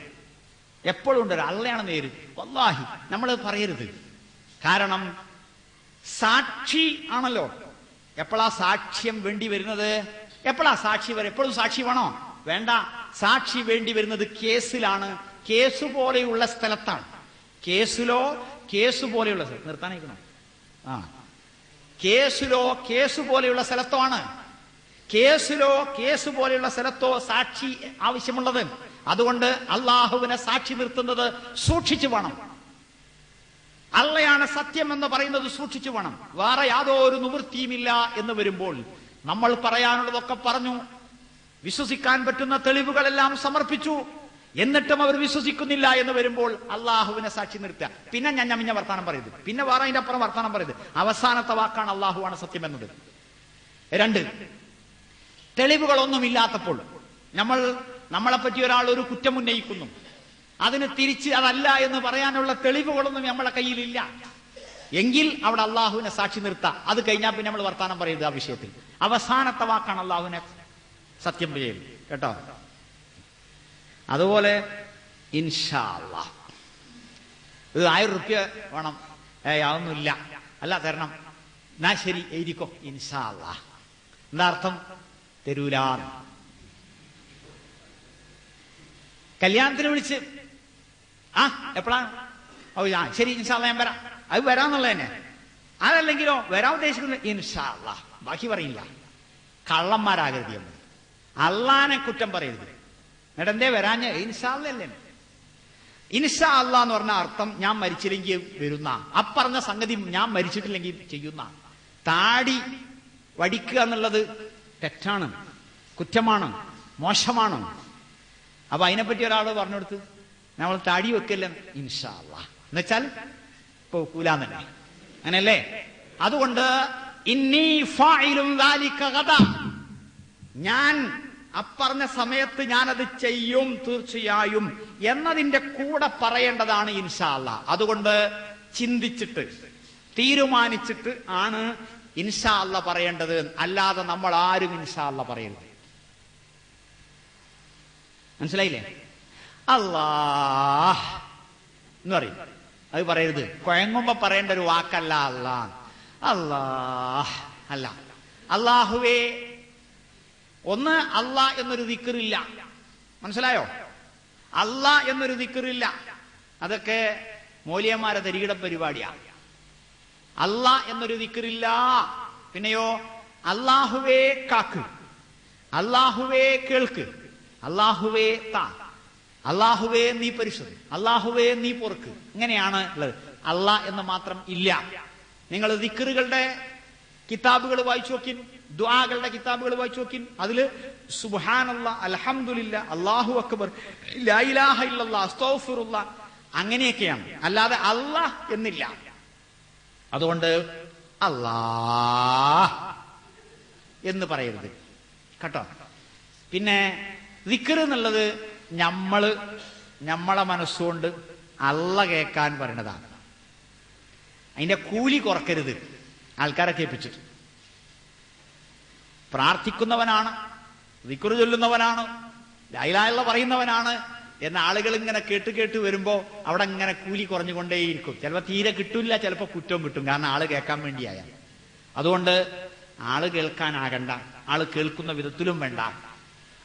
എപ്പോഴും ഉണ്ടല്ലോ അള്ളയാണ് നേര്, വല്ലാഹി നമ്മൾ പറയരുത്. കാരണം സാക്ഷി ആണല്ലോ. എപ്പോഴാ സാക്ഷ്യം വേണ്ടി വരുന്നത്? എപ്പോഴാ സാക്ഷി വരെ? എപ്പോഴും സാക്ഷി വേണോ? വേണ്ട. സാക്ഷി വേണ്ടി വരുന്നത് കേസിലാണ്. കേസ് പോലെയുള്ള സ്ഥലത്താണ്. കേസ് പോലെയുള്ള സ്ഥലം നിർത്താനായിക്കണോ? കേസ് പോലെയുള്ള സ്ഥലത്താണ്. കേസ് പോലെയുള്ള സ്ഥലത്തോ സാക്ഷി ആവശ്യമുള്ളത്. അതുകൊണ്ട് അള്ളാഹുവിനെ സാക്ഷി നിർത്തുന്നത് സൂക്ഷിച്ചു വേണം. അള്ളയാണ് സത്യം എന്ന് പറയുന്നത് സൂക്ഷിച്ചു വേണം. വേറെ യാതൊരു നിവൃത്തിയുമില്ല എന്ന് വരുമ്പോൾ നമ്മൾ പറയാനുള്ളതൊക്കെ പറഞ്ഞു, വിശ്വസിക്കാൻ പറ്റുന്ന തെളിവുകളെല്ലാം സമർപ്പിച്ചു, എന്നിട്ടും അവർ വിശ്വസിക്കുന്നില്ല എന്ന് വരുമ്പോൾ അള്ളാഹുവിനെ സാക്ഷി നിർത്തുക. പിന്നെ ഞാൻ വർത്താനം പറയുന്നത്, പിന്നെ വേറെ അതിന്റെ അപ്പുറം വർത്താനം പറയുന്നത്. അവസാനത്തെ വാക്കാണ് അള്ളാഹുവാണ് സത്യം എന്നത്. 2, തെളിവുകളൊന്നുമില്ലാത്തപ്പോൾ നമ്മളെപ്പറ്റി ഒരാൾ ഒരു കുറ്റം ഉന്നയിക്കുന്നു, അതിന് തിരിച്ച് അതല്ല എന്ന് പറയാനുള്ള തെളിവുകളൊന്നും നമ്മളെ കയ്യിലില്ല എങ്കിൽ അവിടെ അള്ളാഹുവിനെ സാക്ഷി നിർത്താം. അത് കഴിഞ്ഞാൽ പിന്നെ നമ്മൾ വർത്താനം പറയരുത് ആ വിഷയത്തിൽ. അവസാനത്തെ വാക്കാണ് അള്ളാഹുവിനെ സത്യം ചെയ്യൽ. കേട്ടോ? അതുപോലെ ഇൻഷാ അല്ലാഹ്, ഇത് 1000 റുപ്യ വേണം. അതൊന്നുമില്ല. അല്ല, തരണം. എന്നാ ശരി, എഴുതിക്കോ ഇൻഷാ അല്ലാഹ്. എന്താ അർത്ഥം? തരൂല. കല്യാണത്തിന് വിളിച്ച് എപ്പോഴാ? ശരി ഇൻഷാ അല്ലാഹ് ഞാൻ വരാം. അത് വരാന്നുള്ള തന്നെ. അതല്ലെങ്കിലോ വരാൻ ഉദ്ദേശിക്കുന്നത് ഇൻഷാ അല്ലാഹ്, ബാക്കി പറയില്ല. കള്ളന്മാരാകരുത്. നമ്മൾ അള്ളാനെ കുറ്റം പറയരുത്. എന്നിട്ട് എന്തേ വരാഞ്ഞ? ഇൻഷാ അല്ലാഹ് അല്ലേ. ഇൻഷാ അല്ലാഹ് എന്ന് പറഞ്ഞ അർത്ഥം ഞാൻ മരിച്ചില്ലെങ്കിൽ വരുന്ന. അപ്പറഞ്ഞ സംഗതി ഞാൻ മരിച്ചിട്ടില്ലെങ്കിൽ ചെയ്യുന്ന. താടി വടിക്കുക എന്നുള്ളത് തെറ്റാണ്, കുറ്റമാണ്, മോശമാണ്. അപ്പൊ അതിനെപ്പറ്റി ഒരാൾ പറഞ്ഞു കൊടുത്ത് നമ്മൾ താടി വെക്കല്ല ഇൻഷാ അല്ലാഹ് എന്നുവെച്ചാൽ പോകൂലെന്നല്ലേ, അങ്ങനെയല്ലേ? അതുകൊണ്ട് ഇന്നി ഫാഇലുൻ ദാലിക ഗദ, ഞാൻ അപ്പറഞ്ഞ സമയത്ത് ഞാനത് ചെയ്യും തീർച്ചയായും എന്നതിന്റെ കൂടെ പറയേണ്ടതാണ് ഇൻഷാ അല്ലാഹ്. അതുകൊണ്ട് ചിന്തിച്ചിട്ട് തീരുമാനിച്ചിട്ട് ആണ് ഇൻഷാ അല്ലാഹ് പറയേണ്ടത്. അല്ലാതെ നമ്മൾ ആരും ഇൻഷാ അല്ലാഹ് പറയരുത്. മനസ്സിലായില്ലേ? അല്ലാഹ് എന്ന് പറയും, അത് പറയരുത്. കുഴങ്ങുമ്പോ പറയേണ്ട ഒരു വാക്കല്ല അല്ലാഹ്. അല്ലാഹ് അല്ല. അല്ലാഹുവേ, ഒന്ന് അല്ലാഹ് എന്നൊരു ദിക്റില്ല. മനസ്സിലായോ? അല്ലാഹ് എന്നൊരു ദിക്റില്ല. അതൊക്കെ മൗലിയന്മാരെ തരികിട പരിപാടിയാണ്. അല്ലാഹ് എന്നൊരു ദിക്റില്ല. പിന്നെയോ അല്ലാഹുവേ കാക്ക്, അല്ലാഹുവേ കേൾക്ക്, അല്ലാഹുവേ താ, അല്ലാഹുവേ നീ പരിശുദ്ധൻ, അല്ലാഹുവേ നീ പൊറുക്ക്. ഇങ്ങനെയാണ് ഉള്ളത്. അല്ലാഹ് എന്ന് മാത്രം ഇല്ല. നിങ്ങൾ ദിക്റുകളുടെ കിതാബുകൾ വായിച്ചു നോക്കിൻ, ദുആകളുടെ കിതാബുകൾ വായിച്ചു നോക്കിൻ. അതില് സുബ്ഹാനല്ലാഹ്, അൽഹംദുലില്ലാഹ്, അല്ലാഹു അക്ബർ, ലാ ഇലാഹ ഇല്ലല്ലാഹ്, അസ്തഗ്ഫിറുല്ലാഹ് അങ്ങനെയൊക്കെയാണ്. അല്ലാതെ അല്ലാഹ് എന്നില്ല. അതുകൊണ്ട് അല്ലാഹ് എന്ന് പറയരുത് കേട്ടോ. പിന്നെ ദിക്ർ എന്നുള്ളത് നമ്മളെ മനസ്സുകൊണ്ട് അല്ല കേൾക്കാൻ പറയണതാണ്. അതിന്റെ കൂലി കുറക്കരുത് ആൾക്കാരെ കേൾപ്പിച്ചിട്ട്. പ്രാർത്ഥിക്കുന്നവനാണ്, ദിക്ർ ചൊല്ലുന്നവനാണ്, ലാ ഇലാഹ ഇല്ലല്ലാഹ് പറയുന്നവനാണ് എന്ന ആളുകൾ ഇങ്ങനെ കേട്ട് വരുമ്പോ അവിടെ ഇങ്ങനെ കൂലി കുറഞ്ഞുകൊണ്ടേയിരിക്കും. ചിലപ്പോ തീരെ കിട്ടില്ല, ചിലപ്പോ കുറ്റവും കിട്ടും. കാരണം ആള് കേൾക്കാൻ വേണ്ടിയായ. അതുകൊണ്ട് ആള് കേൾക്കാനാകണ്ട, ആള് കേൾക്കുന്ന വിധത്തിലും വേണ്ട,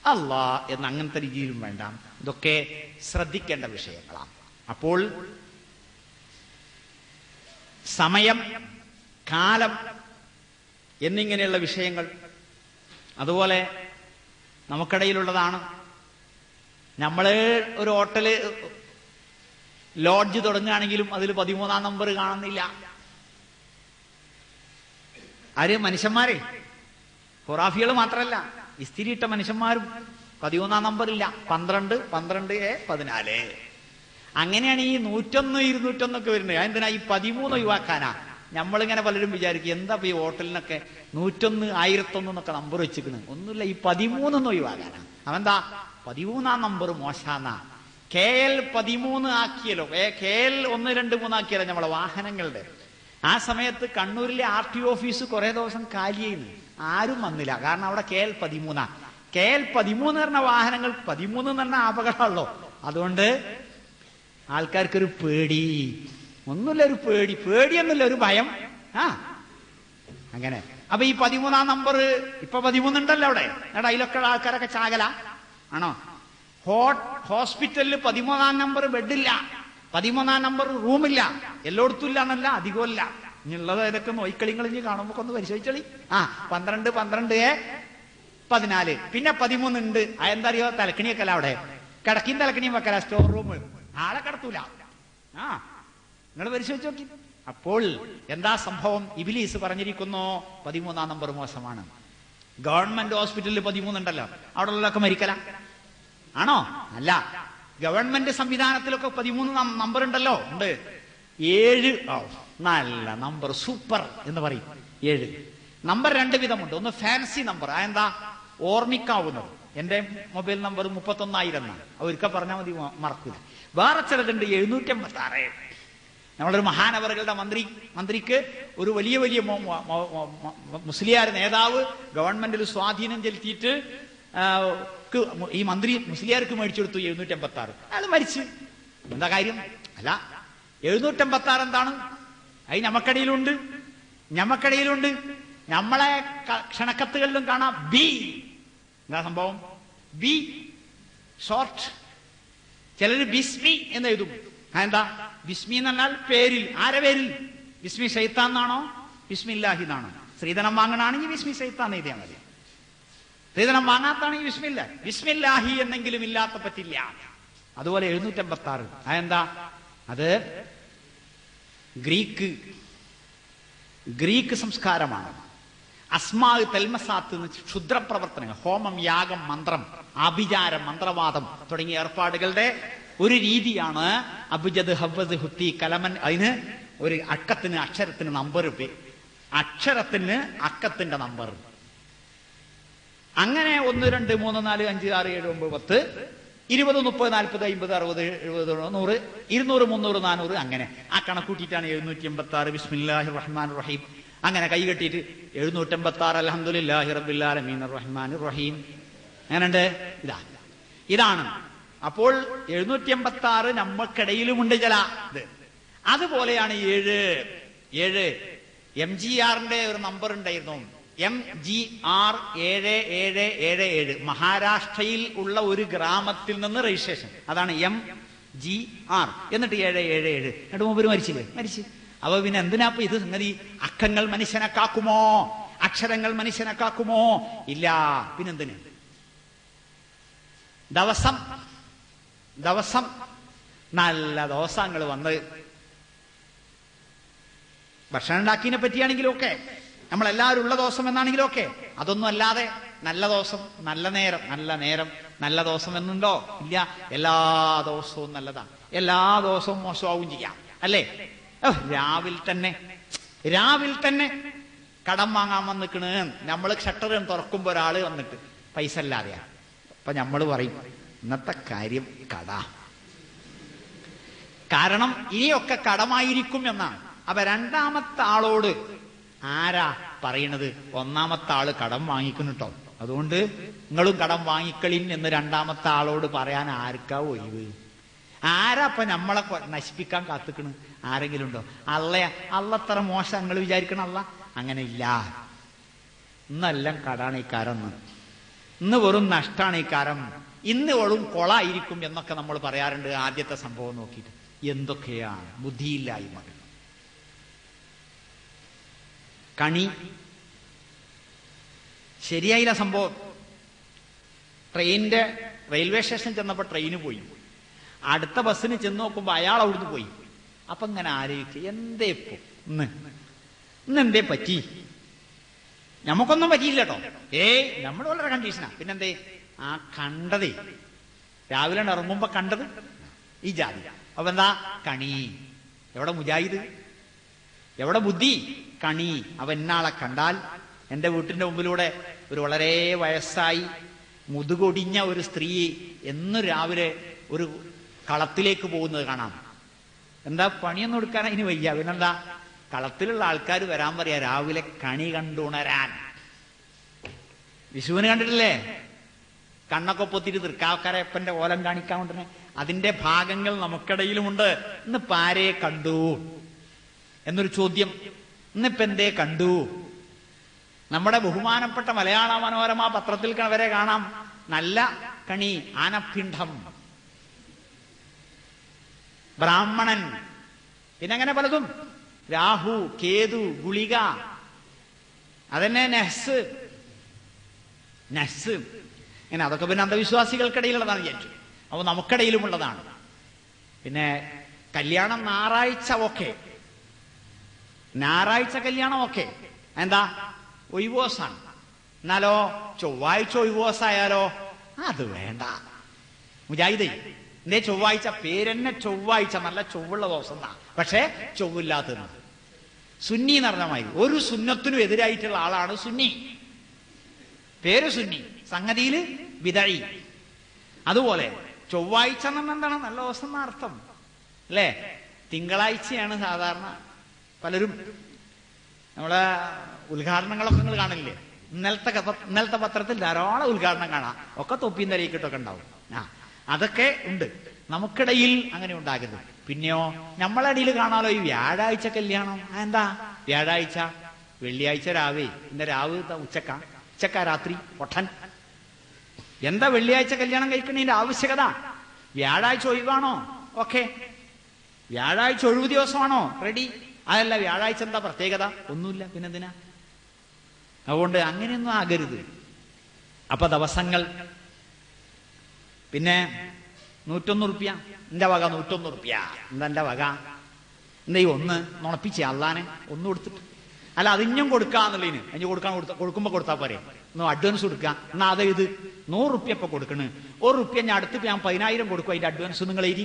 അല്ലാ എന്ന് അങ്ങനത്തെ രീതിയിലും വേണ്ട. ഇതൊക്കെ ശ്രദ്ധിക്കേണ്ട വിഷയങ്ങളാണ്. അപ്പോൾ സമയം, കാലം എന്നിങ്ങനെയുള്ള വിഷയങ്ങൾ അതുപോലെ നമുക്കിടയിലുള്ളതാണ്. നമ്മള് ഒരു ഹോട്ടല് ലോഡ്ജ് തുടങ്ങുകയാണെങ്കിലും അതിൽ 13-ാം നമ്പർ കാണുന്നില്ല. ആര്? മനുഷ്യന്മാരെ. ഖുറാഫികൾ മാത്രമല്ല, ഇസ്തിരിയിട്ട മനുഷ്യന്മാരും 13-ാം നമ്പറില്ല. 12, 12A, 14. അങ്ങനെയാണ് ഈ 101, 201 വരുന്നത്. എന്തിനാ ഈ 13 ഒഴിവാക്കാനാ? നമ്മളിങ്ങനെ പലരും വിചാരിക്കും എന്താ ഈ ഹോട്ടലിനൊക്കെ 101, 1001 എന്നൊക്കെ നമ്പർ വെച്ചിരിക്കുന്നത്. ഒന്നുമില്ല, ഈ 13 ഒഴിവാക്കാനാ. അവന്താ 13-ാം നമ്പർ മോശാന്നാ. KL 13 ആക്കിയല്ലോ, KL 1, 2, 3 ആക്കിയല്ലോ നമ്മളെ വാഹനങ്ങളുടെ. ആ സമയത്ത് കണ്ണൂരിലെ RTO ഓഫീസ് കുറെ ദിവസം കാലിയായിരുന്നു, ആരും വന്നില്ല. കാരണം അവിടെ KL 13. KL 13 പറഞ്ഞ വാഹനങ്ങൾ 13 എന്ന് പറഞ്ഞ അപകടമുള്ളൂ. അതുകൊണ്ട് ആൾക്കാർക്കൊരു പേടി. ഒന്നുമില്ല, ഒരു പേടിയൊന്നുമില്ല, ഒരു ഭയം. അങ്ങനെ. അപ്പൊ ഈ 13-ാം നമ്പർ ഇപ്പൊ 13 ഉണ്ടല്ലോ അവിടെ. എന്നിട്ട് അതിലൊക്കെ ആൾക്കാരൊക്കെ ചാകല ആണോ? ഹോസ്പിറ്റലിൽ 13-ാം നമ്പർ ബെഡില്ല, 13-ാം നമ്പർ റൂമില്ല. എല്ലായിടത്തും ഇല്ല എന്നല്ല, അധികമല്ല. ഇനിയുള്ളത് ഇതൊക്കെ നോയിക്കളിങ്ങൾ ഇനി കാണുമ്പോ ഒന്ന് പരിശോധിച്ചളി. 12, 12A, 14. പിന്നെ 13 ഉണ്ട്. അതെന്താ അറിയോ? തലക്കണിയൊക്കെ അല്ല അവിടെ. കിടക്കിയും തലക്കണിയും വെക്കല, സ്റ്റോർ റൂം. ആളെ കിടത്തൂല. നിങ്ങൾ പരിശോധിച്ച് നോക്കി. അപ്പോൾ എന്താ സംഭവം? ഇബ്ലീസ് പറഞ്ഞിരിക്കുന്നു 13-ാം നമ്പർ മോശമാണ്. ഗവൺമെന്റ് ഹോസ്പിറ്റലിൽ 13 ഉണ്ടല്ലോ, അവിടെ ഉള്ളതൊക്കെ മരിക്കല ആണോ? അല്ല. ഗവൺമെന്റ് സംവിധാനത്തിലൊക്കെ 13 നമ്പർ ഉണ്ടല്ലോ, ഉണ്ട്. 7 നല്ല നമ്പർ, സൂപ്പർ എന്ന് പറയും. 7 നമ്പർ 2 വിധമുണ്ട്. ഒന്ന് ഫാൻസി നമ്പർ, അതെന്താ? ഓർമ്മിക്കാവുന്നത്. എന്റെ മൊബൈൽ നമ്പർ 31,000 എന്നാണ്. ഒരിക്കൽ പറഞ്ഞാൽ മതി, മറക്കൂല. വേറെ ചിലതുണ്ട് 756. നമ്മളൊരു മഹാനവറുകളുടെ മന്ത്രിക്ക് ഒരു വലിയ മുസ്ലിയാർ നേതാവ് ഗവൺമെന്റിൽ സ്വാധീനം ചെലുത്തിയിട്ട് ഈ മന്ത്രി മുസ്ലിയാർക്ക് മേടിച്ചെടുത്തു 756. അയാൾ മരിച്ചു. എന്താ കാര്യം? അല്ല, 756 എന്താണ്? അത് ഞമ്മക്കടിയിലുണ്ട്. നമ്മളെ ക്ഷണക്കത്തുകളിലും കാണാം ബി. എന്താ സംഭവം? B short. ചിലര് ബിസ്മി എന്ന് എഴുതും. എന്താ ബിസ്മി എന്ന് പറഞ്ഞാൽ പേരിൽ. ആരെ പേരിൽ? ബിസ്മി ശൈത്താൻ എന്നാണോ ബിസ്മില്ലാഹി എന്നാണോ? സ്ത്രീധനം വാങ്ങണാണെങ്കിൽ ബിസ്മി ശൈത്താൻ എഴുതിയാൽ മതി. സ്ത്രീധനം വാങ്ങാത്താണെങ്കിൽ ബിസ്മില്ലാഹി എന്നെങ്കിലും ഇല്ലാത്ത പറ്റില്ല. അതുപോലെ 756. അതെന്താ? അത് ഗ്രീക്ക് സംസ്കാരമാണ്. അസ്മാ തൽമസാത്ത്, ക്ഷുദ്രപ്രവർത്തനങ്ങൾ, ഹോമം, യാഗം, മന്ത്രം, ആഭിചാരം, മന്ത്രവാദം തുടങ്ങിയ ഏർപ്പാടുകളുടെ ഒരു രീതിയാണ് അബ്ജദ്, ഹവ്വദ്, ഹുത്തി, കലമൻ. അതിന് ഒരു അക്കത്തിന്, അക്ഷരത്തിന് നമ്പർ, അക്ഷരത്തിന് അക്കത്തിന്റെ നമ്പർ. അങ്ങനെ 1, 2, 3, 4, 5, 6, 7, 9, 10, 20, 30, 40, 50, 60, 70, 100, 200, 300, 400. അങ്ങനെ ആ കണക്കൂട്ടിയിട്ടാണ് 786 ബിസ്മില്ലാഹിർ റഹ്മാനിർ റഹീം. അങ്ങനെ കൈ കെട്ടിയിട്ട് 786 അൽഹംദുലില്ലാഹി റബ്ബിൽ ആലമീനിർ റഹ്മാനിർ റഹീം. അങ്ങനെയുണ്ട്. ഇതാണ്. അപ്പോൾ 786 നമ്മൾക്കിടയിലുമുണ്ട് ചില ഇത്. അതുപോലെയാണ് 7. MGRന്റെ ഒരു നമ്പർ ഉണ്ടായിരുന്നു, MGR 7777. മഹാരാഷ്ട്രയിൽ ഉള്ള ഒരു ഗ്രാമത്തിൽ നിന്ന് രജിസ്ട്രേഷൻ. അതാണ് MGR. എന്നിട്ട് 777. എന്നിട്ട് മുമ്പ് മരിച്ചു. അപ്പൊ പിന്നെ എന്തിനാ ഇത് സംഗതി? അക്കങ്ങൾ മനുഷ്യനെ കാക്കുമോ? അക്ഷരങ്ങൾ മനുഷ്യനെ കാക്കുമോ? ഇല്ല. പിന്നെന്തിന്? ദിവസം നല്ല ദിവസങ്ങൾ വന്ന് ഭക്ഷണം ഉണ്ടാക്കിയതിനെ പറ്റിയാണെങ്കിലും ഒക്കെ നമ്മളെല്ലാവരും ഉള്ള ദിവസം എന്നാണെങ്കിലും ഒക്കെ. അതൊന്നും അല്ലാതെ നല്ല ദിവസം, നല്ല നേരം, നല്ല ദിവസം എന്നുണ്ടോ? ഇല്ല. എല്ലാ ദിവസവും നല്ലതാണ്, എല്ലാ ദിവസവും മോശമാവും ചെയ്യാം അല്ലേ? രാവിലെ തന്നെ കടം വാങ്ങാൻ വന്നിക്കണ്. നമ്മൾ ഷട്ടർ തുറക്കുമ്പോ ഒരാള് വന്നിട്ട് പൈസ ഇല്ലാതെയാ. അപ്പൊ നമ്മൾ പറയും ഇന്നത്തെ കാര്യം കട. കാരണം ഇനിയൊക്കെ കടമായിരിക്കും എന്നാണ്. അപ്പൊ രണ്ടാമത്തെ ആളോട് ആരാ പറയണത്? ഒന്നാമത്തെ ആള് കടം വാങ്ങിക്കുന്നു കേട്ടോ, അതുകൊണ്ട് നിങ്ങളും കടം വാങ്ങിക്കളിൻ എന്ന് രണ്ടാമത്തെ ആളോട് പറയാൻ ആർക്കാ ഒഴിവ്? ആരാ ഇപ്പൊ നമ്മളെ നശിപ്പിക്കാൻ കാത്തിക്കണ്? ആരെങ്കിലും ഉണ്ടോ? അള്ളത്ര മോശം നിങ്ങൾ വിചാരിക്കണം? അല്ല, അങ്ങനെ ഇല്ല. ഇന്നെല്ലാം കടാണ് ഈ കാരം, ഇന്ന് വെറും നഷ്ടാണ് ഈ കാരം, ഇന്ന് വെറും കൊളായിരിക്കും എന്നൊക്കെ നമ്മൾ പറയാറുണ്ട്. ആദ്യത്തെ സംഭവം നോക്കിയിട്ട് എന്തൊക്കെയാണ് ബുദ്ധിയില്ലായ്മ. കണി ശരിയായില്ല സംഭവം. റെയിൽവേ സ്റ്റേഷനിൽ ചെന്നപ്പോൾ ട്രെയിന് പോയി. അടുത്ത ബസ്സിന് ചെന്ന് നോക്കുമ്പോ അയാൾ അവിടുന്ന് പോയി. അപ്പൊ ഇങ്ങനെ ആലോചിക്കുക, എന്തേ ഇപ്പൊ ഇന്നെന്തേ പറ്റി? നമുക്കൊന്നും പറ്റിയില്ല കേട്ടോ. നമ്മൾ വളരെ കണ്ടീഷനാ. പിന്നെന്തേ? ആ കണ്ടതേ രാവിലെ ഇറങ്ങുമ്പോ കണ്ടത് ഈ ജാതി. അപ്പൊ എന്താ? കണി. എവിടെ മുജാഹിദ്? എവിടെ ബുദ്ധി? കണി. അവ എന്നാളെ കണ്ടാൽ എന്റെ വീട്ടിന്റെ മുമ്പിലൂടെ ഒരു വളരെ വയസ്സായി മുതുകൊടിഞ്ഞ ഒരു സ്ത്രീ എന്നും രാവിലെ ഒരു കളത്തിലേക്ക് പോകുന്നത് കാണാം. എന്താ? പണിയൊന്നും എടുക്കാൻ അതിന് വയ്യ. പിന്നെന്താ? കളത്തിലുള്ള ആൾക്കാർ വരാൻ പറയാ രാവിലെ കണി കണ്ടുണരാൻ. വിഷുവിന് കണ്ടിട്ടില്ലേ? കണ്ണൊക്കെ പൊത്തിട്ട് തൃക്കാക്കരയപ്പന്റെ ഓലം കാണിക്കാൻ കൊണ്ടിരുന്നെ. അതിന്റെ ഭാഗങ്ങൾ നമുക്കിടയിലുമുണ്ട്. ഇന്ന് പാരയെ കണ്ടു എന്നൊരു ചോദ്യം. ഇന്നിപ്പോ എന്തേ കണ്ടു? നമ്മുടെ ബഹുമാനപ്പെട്ട മലയാള മനോരമ പത്രത്തിൽ വരെ കാണാം നല്ല കണി, ആനപ്പിണ്ഡം, ബ്രാഹ്മണൻ, പിന്നെ അങ്ങനെ പലതും, രാഹു, കേതു, ഗുളിക, അതന്നെ നെഹ്സ്. ഇങ്ങനെ അതൊക്കെ പിന്നെ അന്ധവിശ്വാസികൾക്കിടയിലുള്ളതാണ് വിചാരിച്ചു. അപ്പൊ നമുക്കിടയിലുമുള്ളതാണ്. പിന്നെ കല്യാണം ഞായറാഴ്ച കല്യാണം ഒക്കെ എന്താ? ഒഴിവോസാണ്. എന്നാലോ ചൊവ്വാഴ്ച ഒഴിവോസായാലോ അത് വേണ്ട. മുജാഹിദേ, എന്തേ ചൊവ്വാഴ്ച? പേരെന്നെ ചൊവ്വാഴ്ച, നല്ല ചൊവ്വുള്ള ദിവസം എന്നാ, പക്ഷെ ചൊവ്വില്ലാത്തത്. സുന്നി എന്ന് പറഞ്ഞ മാതിരി ഒരു സുന്നത്തിനും എതിരായിട്ടുള്ള ആളാണ് സുന്നി. പേര് സുന്നി, സംഗതിയില് ബിദഈ. അതുപോലെ ചൊവ്വാഴ്ച എന്ന് പറഞ്ഞാൽ എന്താണ്? നല്ല ദിവസം എന്ന അർത്ഥം അല്ലേ? തിങ്കളാഴ്ചയാണ് സാധാരണ പലരും നമ്മളെ ഉദ്ഘാടനങ്ങളൊക്കെ നിങ്ങൾ കാണില്ലേ? ഇന്നലത്തെ പത്രത്തിൽ ധാരാളം ഉദ്ഘാടനം കാണാം. ഒക്കെ തൊപ്പിയും തലയിക്കിട്ടൊക്കെ ഉണ്ടാവും. അതൊക്കെ ഉണ്ട്. നമുക്കിടയിൽ അങ്ങനെ ഉണ്ടാകരുത്. പിന്നെയോ നമ്മളെ ഇടയിൽ കാണാലോ ഈ വ്യാഴാഴ്ച കല്യാണം. എന്താ വ്യാഴാഴ്ച? വെള്ളിയാഴ്ച രാവേ, ഇന്ന രാവ് ഉച്ചക്കാ രാത്രി പൊട്ടൻ. എന്താ വെള്ളിയാഴ്ച കല്യാണം കഴിക്കണതിന്റെ ആവശ്യകത? വ്യാഴാഴ്ച ഒഴിവാണോ? ഓക്കെ. വ്യാഴാഴ്ച ഒഴിവ് ദിവസമാണോ? റെഡി. അതല്ല, വ്യാഴാഴ്ച എന്താ പ്രത്യേകത? ഒന്നുമില്ല, പിന്നെന്തിനാ? അതുകൊണ്ട് അങ്ങനെയൊന്നും ആകരുത്. അപ്പൊ ദിവസങ്ങൾ. പിന്നെ 101 റുപ്യ എന്റെ വക. 101 റുപ്യ എന്താ എന്റെ വക? എന്താ ഈ ഒന്ന് നുണപ്പിച്ച അള്ളാനെ ഒന്ന് കൊടുത്തിട്ട്? അല്ല, അതിഞ്ഞും കൊടുക്കാന്നുള്ളതിന് അഞ്ഞു കൊടുക്കുമ്പോ കൊടുത്താൽ പോരെ? അഡ്വാൻസ് കൊടുക്കുക. എന്നാ അത് ഇത് 100 റുപ്യ ഇപ്പൊ കൊടുക്കണ്. 1 റുപ്യ ഞാൻ അടുത്ത് ഞാൻ 10,000 കൊടുക്കും. അതിന്റെ അഡ്വാൻസ് നിങ്ങൾ എഴുതി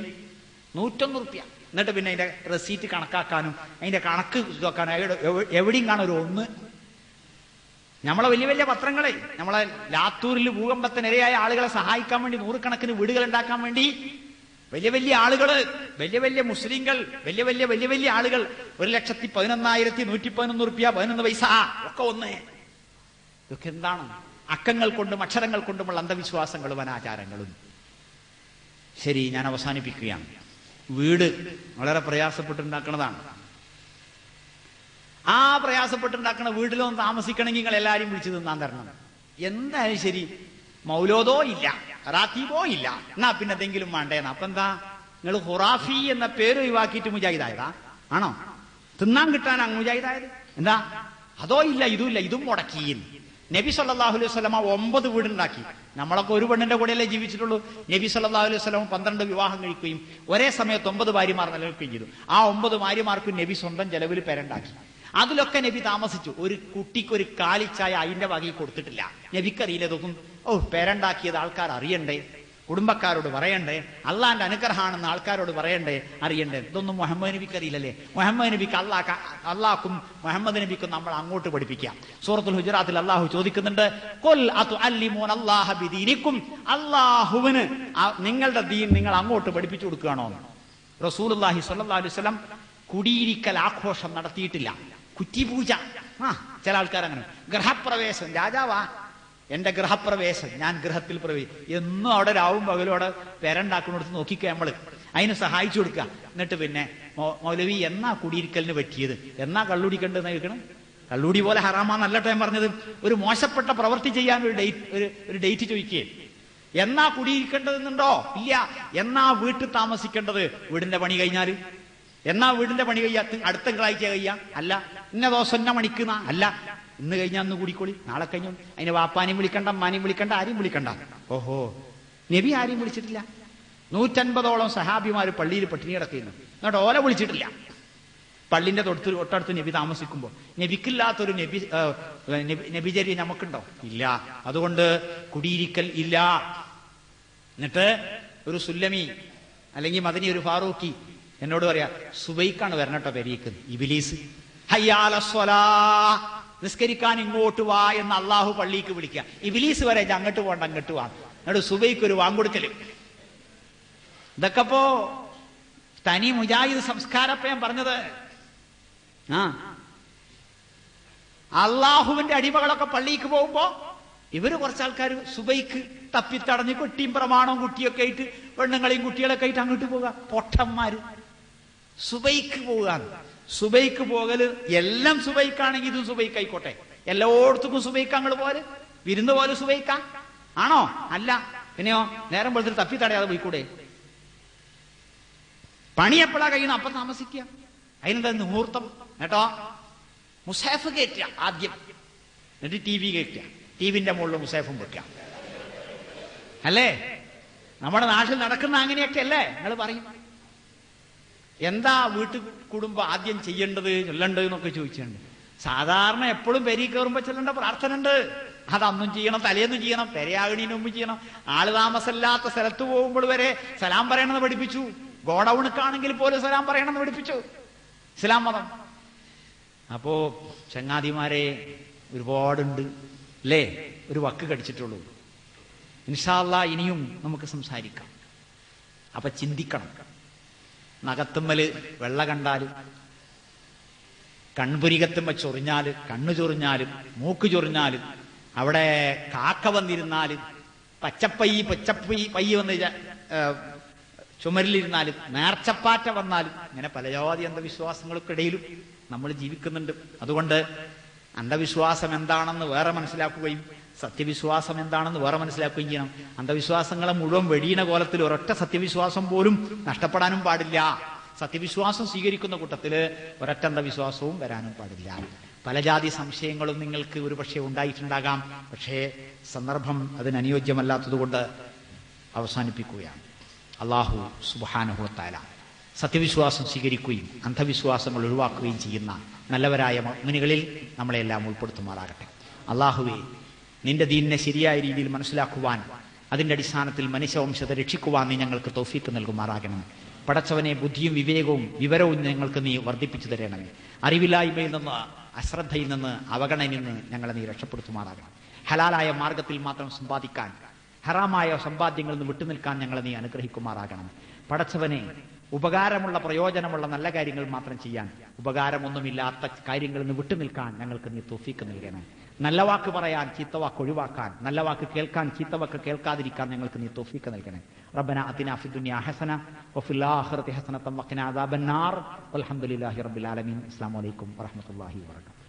101 റുപ്യ. എന്നിട്ട് പിന്നെ അതിന്റെ റെസീറ്റ് കണക്കാക്കാനും അതിന്റെ കണക്ക് ഇതാക്കാനും എവിടെയും കാണും ഒരു ഒന്ന്. നമ്മളെ വലിയ വലിയ പത്രങ്ങളെ, നമ്മളെ ലാത്തൂരിൽ ഭൂകമ്പത്തിനിരയായ ആളുകളെ സഹായിക്കാൻ വേണ്ടി 100 വീടുകൾ ഉണ്ടാക്കാൻ വേണ്ടി വലിയ വലിയ ആളുകള്, വലിയ വലിയ മുസ്ലിങ്ങൾ, വലിയ വലിയ ആളുകൾ 1,11,111 റുപ്യ 11 പൈസ ഒക്കെ ഒന്ന്. ഇതൊക്കെ എന്താണ്? അക്കങ്ങൾ കൊണ്ടും അക്ഷരങ്ങൾ കൊണ്ടുമുള്ള അന്ധവിശ്വാസങ്ങളും അനാചാരങ്ങളും. ശരി, ഞാൻ അവസാനിപ്പിക്കുകയാണ്. വീട് വളരെ പ്രയാസപ്പെട്ടുണ്ടാക്കുന്നതാണ്. ആ പ്രയാസപ്പെട്ടുണ്ടാക്കുന്ന വീട്ടിലൊന്നും താമസിക്കണമെങ്കിൽ നിങ്ങൾ എല്ലാവരും വിളിച്ചു തിന്നാൻ തരണം. എന്തായാലും ശരി, മൗലോദോ ഇല്ല, റാത്തീബോ ഇല്ല, എന്നാ പിന്നെ എന്തെങ്കിലും വേണ്ടേന്ന്. അപ്പൊ എന്താ? നിങ്ങൾ ഖുറാഫി എന്ന പേര് ഒഴിവാക്കിയിട്ട് മുജാഹിദായതാ ആണോ? തിന്നാൻ കിട്ടാൻ മുജാഹിദായത് എന്താ? അതോ ഇല്ല, ഇതും ഇല്ല, ഇതും മുടക്കി. നബി സല്ലല്ലാഹു അലൈഹി വസല്ലമ 9 വീടുണ്ടാക്കി. നമ്മളൊക്കെ ഒരു പെണ്ണിന്റെ കൂടെയല്ലേ ജീവിച്ചിട്ടുള്ളൂ. നബി സല്ലല്ലാഹു അലൈഹി വസല്ലമ 12 വിവാഹം കഴിക്കുകയും ഒരേ സമയത്ത് 9 ഭാര്യമാർ നിലനിൽക്കുകയും ചെയ്തു. ആ 9 ഭാര്യമാർക്കും നബി സ്വന്തം ചെലവിൽ പേരുണ്ടാക്കി. അതിലൊക്കെ നബി താമസിച്ചു. ഒരു കുട്ടിക്ക് ഒരു കാലിച്ചായ അതിന്റെ വകയിൽ കൊടുത്തിട്ടില്ല. നബിക്കറിയില്ല ഇതൊന്നും. പേരുണ്ടാക്കിയത് ആൾക്കാർ അറിയണ്ടേ, കുടുംബക്കാരോട് പറയണ്ടേ, അള്ളാന്റെ അനുഗ്രഹമാണെന്ന് ആൾക്കാരോട് പറയണ്ടേ, അറിയണ്ടേ. ഇതൊന്നും മുഹമ്മദ് നബിക്ക് അറിയില്ലല്ലേ. മുഹമ്മദ് നബിക്ക് അള്ളാഹ്ക്കും മുഹമ്മദ് നബിക്കും നമ്മൾ അങ്ങോട്ട് പഠിപ്പിക്കാം. സൂറത്തുൽ ഹുജറാത്തിൽ അള്ളാഹു ചോദിക്കുന്നുണ്ട്, ഖുൽ അതുഅല്ലിമൂന അല്ലാഹ ബിദീനിക്കും, അള്ളാഹുവിന് നിങ്ങളുടെ ദീൻ നിങ്ങൾ അങ്ങോട്ട് പഠിപ്പിച്ചു കൊടുക്കുകയാണോ? റസൂലുള്ളാഹി സ്വല്ലല്ലാഹു അലൈഹി വസല്ലം കുടിയിരിക്കൽ ആഘോഷം നടത്തിയിട്ടില്ല. കുറ്റിപൂജ, ചില ആൾക്കാർ അങ്ങനെ. ഗൃഹപ്രവേശം, രാജാവാ എന്റെ ഗൃഹപ്രവേശം, ഞാൻ ഗൃഹത്തിൽ എന്നും അവിടെ രാവും പകലും അവിടെ പേരുണ്ടാക്കുന്നിടത്ത് നോക്കിക്കുക നമ്മള്, അതിന് സഹായിച്ചു കൊടുക്കുക. എന്നിട്ട് പിന്നെ മൗലവി എന്നാ കുടിയിരിക്കലിന് പറ്റിയത്, എന്നാ കള്ളുടിക്കണ്ടെന്ന് കേൾക്കണം. കള്ളുടി പോലെ ഹറാമാന്നല്ല ടൈം പറഞ്ഞത്. ഒരു മോശപ്പെട്ട പ്രവൃത്തി ചെയ്യാൻ ഒരു ഡേറ്റ് ചോദിക്കുകയെ. എന്നാ കുടിയിരിക്കേണ്ടതെന്നുണ്ടോ? ഇല്ല. എന്നാ വീട്ടിൽ താമസിക്കേണ്ടത്? വീടിന്റെ പണി കഴിഞ്ഞാല്. എന്നാ വീടിന്റെ പണി കഴിയാ? അടുത്ത തിങ്കളാഴ്ച കഴിയാ? അല്ല. ഇന്ന ദിവസം ഇന്ന മണിക്കുന്ന അല്ല. ഇന്ന് കഴിഞ്ഞാൽ അന്ന് കൂടിക്കോളി, നാളെ കഴിഞ്ഞു. അതിന് വാപ്പാനെയും വിളിക്കണ്ട, അമ്മാനെയും വിളിക്കണ്ട, ആരെയും വിളിക്കണ്ട. ഓഹോ, നബി ആരെയും വിളിച്ചിട്ടില്ല. 150ഓളം സഹാബിമാര് പള്ളിയിൽ പട്ടിണി കിടക്കുന്നു. എന്നിട്ട് ഓല വിളിച്ചിട്ടില്ല. പള്ളിന്റെ തൊട്ടടുത്ത് നബി താമസിക്കുമ്പോ നബിക്കില്ലാത്തൊരു നബിചര്യ നമുക്കുണ്ടോ? ഇല്ല. അതുകൊണ്ട് കുടിയിരിക്കൽ ഇല്ല. എന്നിട്ട് ഒരു സുല്ലമി അല്ലെങ്കിൽ മദനി ഒരു ഫാറൂഖി എന്നോട് പറയാ, സുബൈക്കാണ് വരണട്ടോ പെരീക്ക് ഇബ്ലീസ്. ഹയ്യാല സ്വലാ, നിസ്കരിക്കാൻ ഇങ്ങോട്ട് വാ എന്ന് അള്ളാഹു പള്ളിക്ക് വിളിക്കുക. ഇബ്ലീസ് വരെ അങ്ങോട്ട് പോകണ്ട അങ്ങോട്ട് വാ. എന്നിട്ട് സുബൈക്ക് ഒരു വാങ്കൊടുക്കല്. ഇതൊക്കെ ഇപ്പോ തനി മുജാഹിദ് സംസ്കാരപ്പ ഞാൻ പറഞ്ഞത്. അള്ളാഹുവിന്റെ അടിമകളൊക്കെ പള്ളിക്ക് പോകുമ്പോ ഇവര് കുറച്ചാൾക്കാർ സുബൈക്ക് തപ്പിത്തടഞ്ഞ് കൊട്ടിയും പ്രമാണവും കുട്ടിയൊക്കെ ആയിട്ട് പെണ്ണുങ്ങളെയും കുട്ടികളൊക്കെ ആയിട്ട് അങ്ങോട്ട് പോവുക. പൊട്ടന്മാര് സുബൈക്ക് പോവുക. സുബൈക്ക് പോകല് എല്ലാം സുബൈക്കാണെങ്കിൽ ഇതും സുബൈക്ക് ആയിക്കോട്ടെ. എല്ലായിടത്തും സുബൈക്ക് അങ്ങോട്ട് പോലെ വിരുന്ന് പോലെ സുബൈക്ക ആണോ? അല്ല. പിന്നെയോ നേരം വെളുത്തിൽ തപ്പി തടയാതെ പോയിക്കൂടെ? പണി എപ്പോഴാ കഴിയണം അപ്പം താമസിക്കുക. അതിനെന്താ മുഹൂർത്തം കേട്ടോ? മുസാഫ് കയറ്റുക ആദ്യം, എന്നിട്ട് TV കയറ്റുക. ടിവിന്റെ മുകളിൽ മുസാഫും വെക്കുക. അല്ലേ? നമ്മുടെ നാട്ടിൽ നടക്കുന്ന അങ്ങനെയൊക്കെ അല്ലേ? നിങ്ങൾ പറയും എന്താ വീട്ടിൽ കൂടുമ്പോ ആദ്യം ചെയ്യേണ്ടത് ചൊല്ലേണ്ടത് എന്നൊക്കെ ചോദിച്ചിട്ടുണ്ട്. സാധാരണ എപ്പോഴും പെരി കയറുമ്പോ ചൊല്ലേണ്ട പ്രാർത്ഥന ഉണ്ട്. അത് അന്നും ചെയ്യണം, തലേന്നും ചെയ്യണം, പെരയാകണീന് മുമ്പ് ചെയ്യണം. ആള് താമസമില്ലാത്ത സ്ഥലത്ത് പോകുമ്പോൾ വരെ സലാം പറയണമെന്ന് പഠിപ്പിച്ചു. ഗോഡൌണക്കാണെങ്കിൽ പോലും സലാം പറയണമെന്ന് പഠിപ്പിച്ചു ഇസ്ലാം മതം. അപ്പോ ചങ്ങാതിമാരെ ഒരുപാടുണ്ട് അല്ലേ? ഒരു വക്ക് കടിച്ചിട്ടുള്ളൂ. ഇൻഷാ അല്ലാഹ് ഇനിയും നമുക്ക് സംസാരിക്കാം. അപ്പൊ ചിന്തിക്കണം. നഖത്തുമ്മല് വെള്ള കണ്ടാലും, കൺപുരികത്തുമ്മ ചൊറിഞ്ഞാല്, കണ്ണു ചൊറിഞ്ഞാലും, മൂക്ക് ചൊറിഞ്ഞാലും, അവിടെ കാക്ക വന്നിരുന്നാലും, പയ്യ് വന്ന് ചുമരിലിരുന്നാലും, നേർച്ചപ്പാറ്റ വന്നാലും, ഇങ്ങനെ പല ജാതി അന്ധവിശ്വാസങ്ങൾക്കിടയിലും നമ്മൾ ജീവിക്കുന്നുണ്ട്. അതുകൊണ്ട് അന്ധവിശ്വാസം എന്താണെന്ന് വേറെ മനസ്സിലാക്കുകയും സത്യവിശ്വാസം എന്താണെന്ന് വേറെ മനസ്സിലാക്കുകയും ചെയ്യണം. അന്ധവിശ്വാസങ്ങളെ മുഴുവൻ വെടിയണ കോലത്തിൽ ഒരൊറ്റ സത്യവിശ്വാസം പോലും നഷ്ടപ്പെടാനും പാടില്ല. സത്യവിശ്വാസം സ്വീകരിക്കുന്ന കൂട്ടത്തില് ഒരൊറ്റ അന്ധവിശ്വാസവും വരാനും പാടില്ല. പല ജാതി സംശയങ്ങളും നിങ്ങൾക്ക് ഒരുപക്ഷെ ഉണ്ടായിട്ടുണ്ടാകാം. പക്ഷേ സന്ദർഭം അതിനനുയോജ്യമല്ലാത്തതുകൊണ്ട് അവസാനിപ്പിക്കുകയാണ്. അല്ലാഹു സുബ്ഹാനഹു വ തആല സത്യവിശ്വാസം സ്വീകരിക്കുകയും അന്ധവിശ്വാസങ്ങൾ ഒഴിവാക്കുകയും ചെയ്യുന്ന നല്ലവരായ മുഅ്മിനുകളിൽ നമ്മളെല്ലാം ഉൾപ്പെടുത്തുമാറാകട്ടെ. അല്ലാഹുവേ, നിന്റെ ദീനിനെ ശരിയായ രീതിയിൽ മനസ്സിലാക്കുവാൻ, അതിന്റെ അടിസ്ഥാനത്തിൽ മനുഷ്യവംശത്തെ രക്ഷിക്കുവാൻ നീ ഞങ്ങൾക്ക് തൗഫീക്ക് നൽകുമാറാകണം. പടച്ചവനെ, ബുദ്ധിയും വിവരവും ഞങ്ങൾക്ക് നീ വർദ്ധിപ്പിച്ചു തരണമേ. അറിവില്ലായ്മയിൽ നിന്ന്, അശ്രദ്ധയിൽ നിന്ന്, അവഗണനയിൽ നിന്ന് ഞങ്ങളെ നീ രക്ഷപ്പെടുത്തുമാറാകണം. ഹലാലായ മാർഗത്തിൽ മാത്രം സമ്പാദിക്കാൻ, ഹറാമായ സമ്പാദ്യങ്ങളിൽ നിന്ന് വിട്ടുനിൽക്കാൻ ഞങ്ങളെ നീ അനുഗ്രഹിക്കുമാറാകണം. പടച്ചവനെ, ഉപകാരമുള്ള പ്രയോജനമുള്ള നല്ല കാര്യങ്ങൾ മാത്രം ചെയ്യാൻ, ഉപകാരമൊന്നുമില്ലാത്ത കാര്യങ്ങളിൽ നിന്ന് വിട്ടുനിൽക്കാൻ ഞങ്ങൾക്ക് നീ തൗഫീക്ക് നൽകണം. നല്ല വാക്ക് പറയാൻ, ചീത്തവാക്ക് ഒഴിവാക്കാൻ, നല്ല വാക്ക് കേൾക്കാൻ, ചീത്തവാക്ക് കേൾക്കാതിരിക്കാൻ ഞങ്ങൾക്ക് നീ തൗഫീക്ക് നൽകണം. റബ്ബനാ അതിനാ ഫിദ്ദുനിയാ ഹസന വഫിൽ ആഖിറതി ഹസനതൻ വഖിനാ അദാബന്നാർ. വൽഹംദുലില്ലാഹി റബ്ബിൽ ആലമീൻ. അസ്സലാമു അലൈക്കും വറഹ്മത്തുള്ളാഹി വബറകാതുഹു.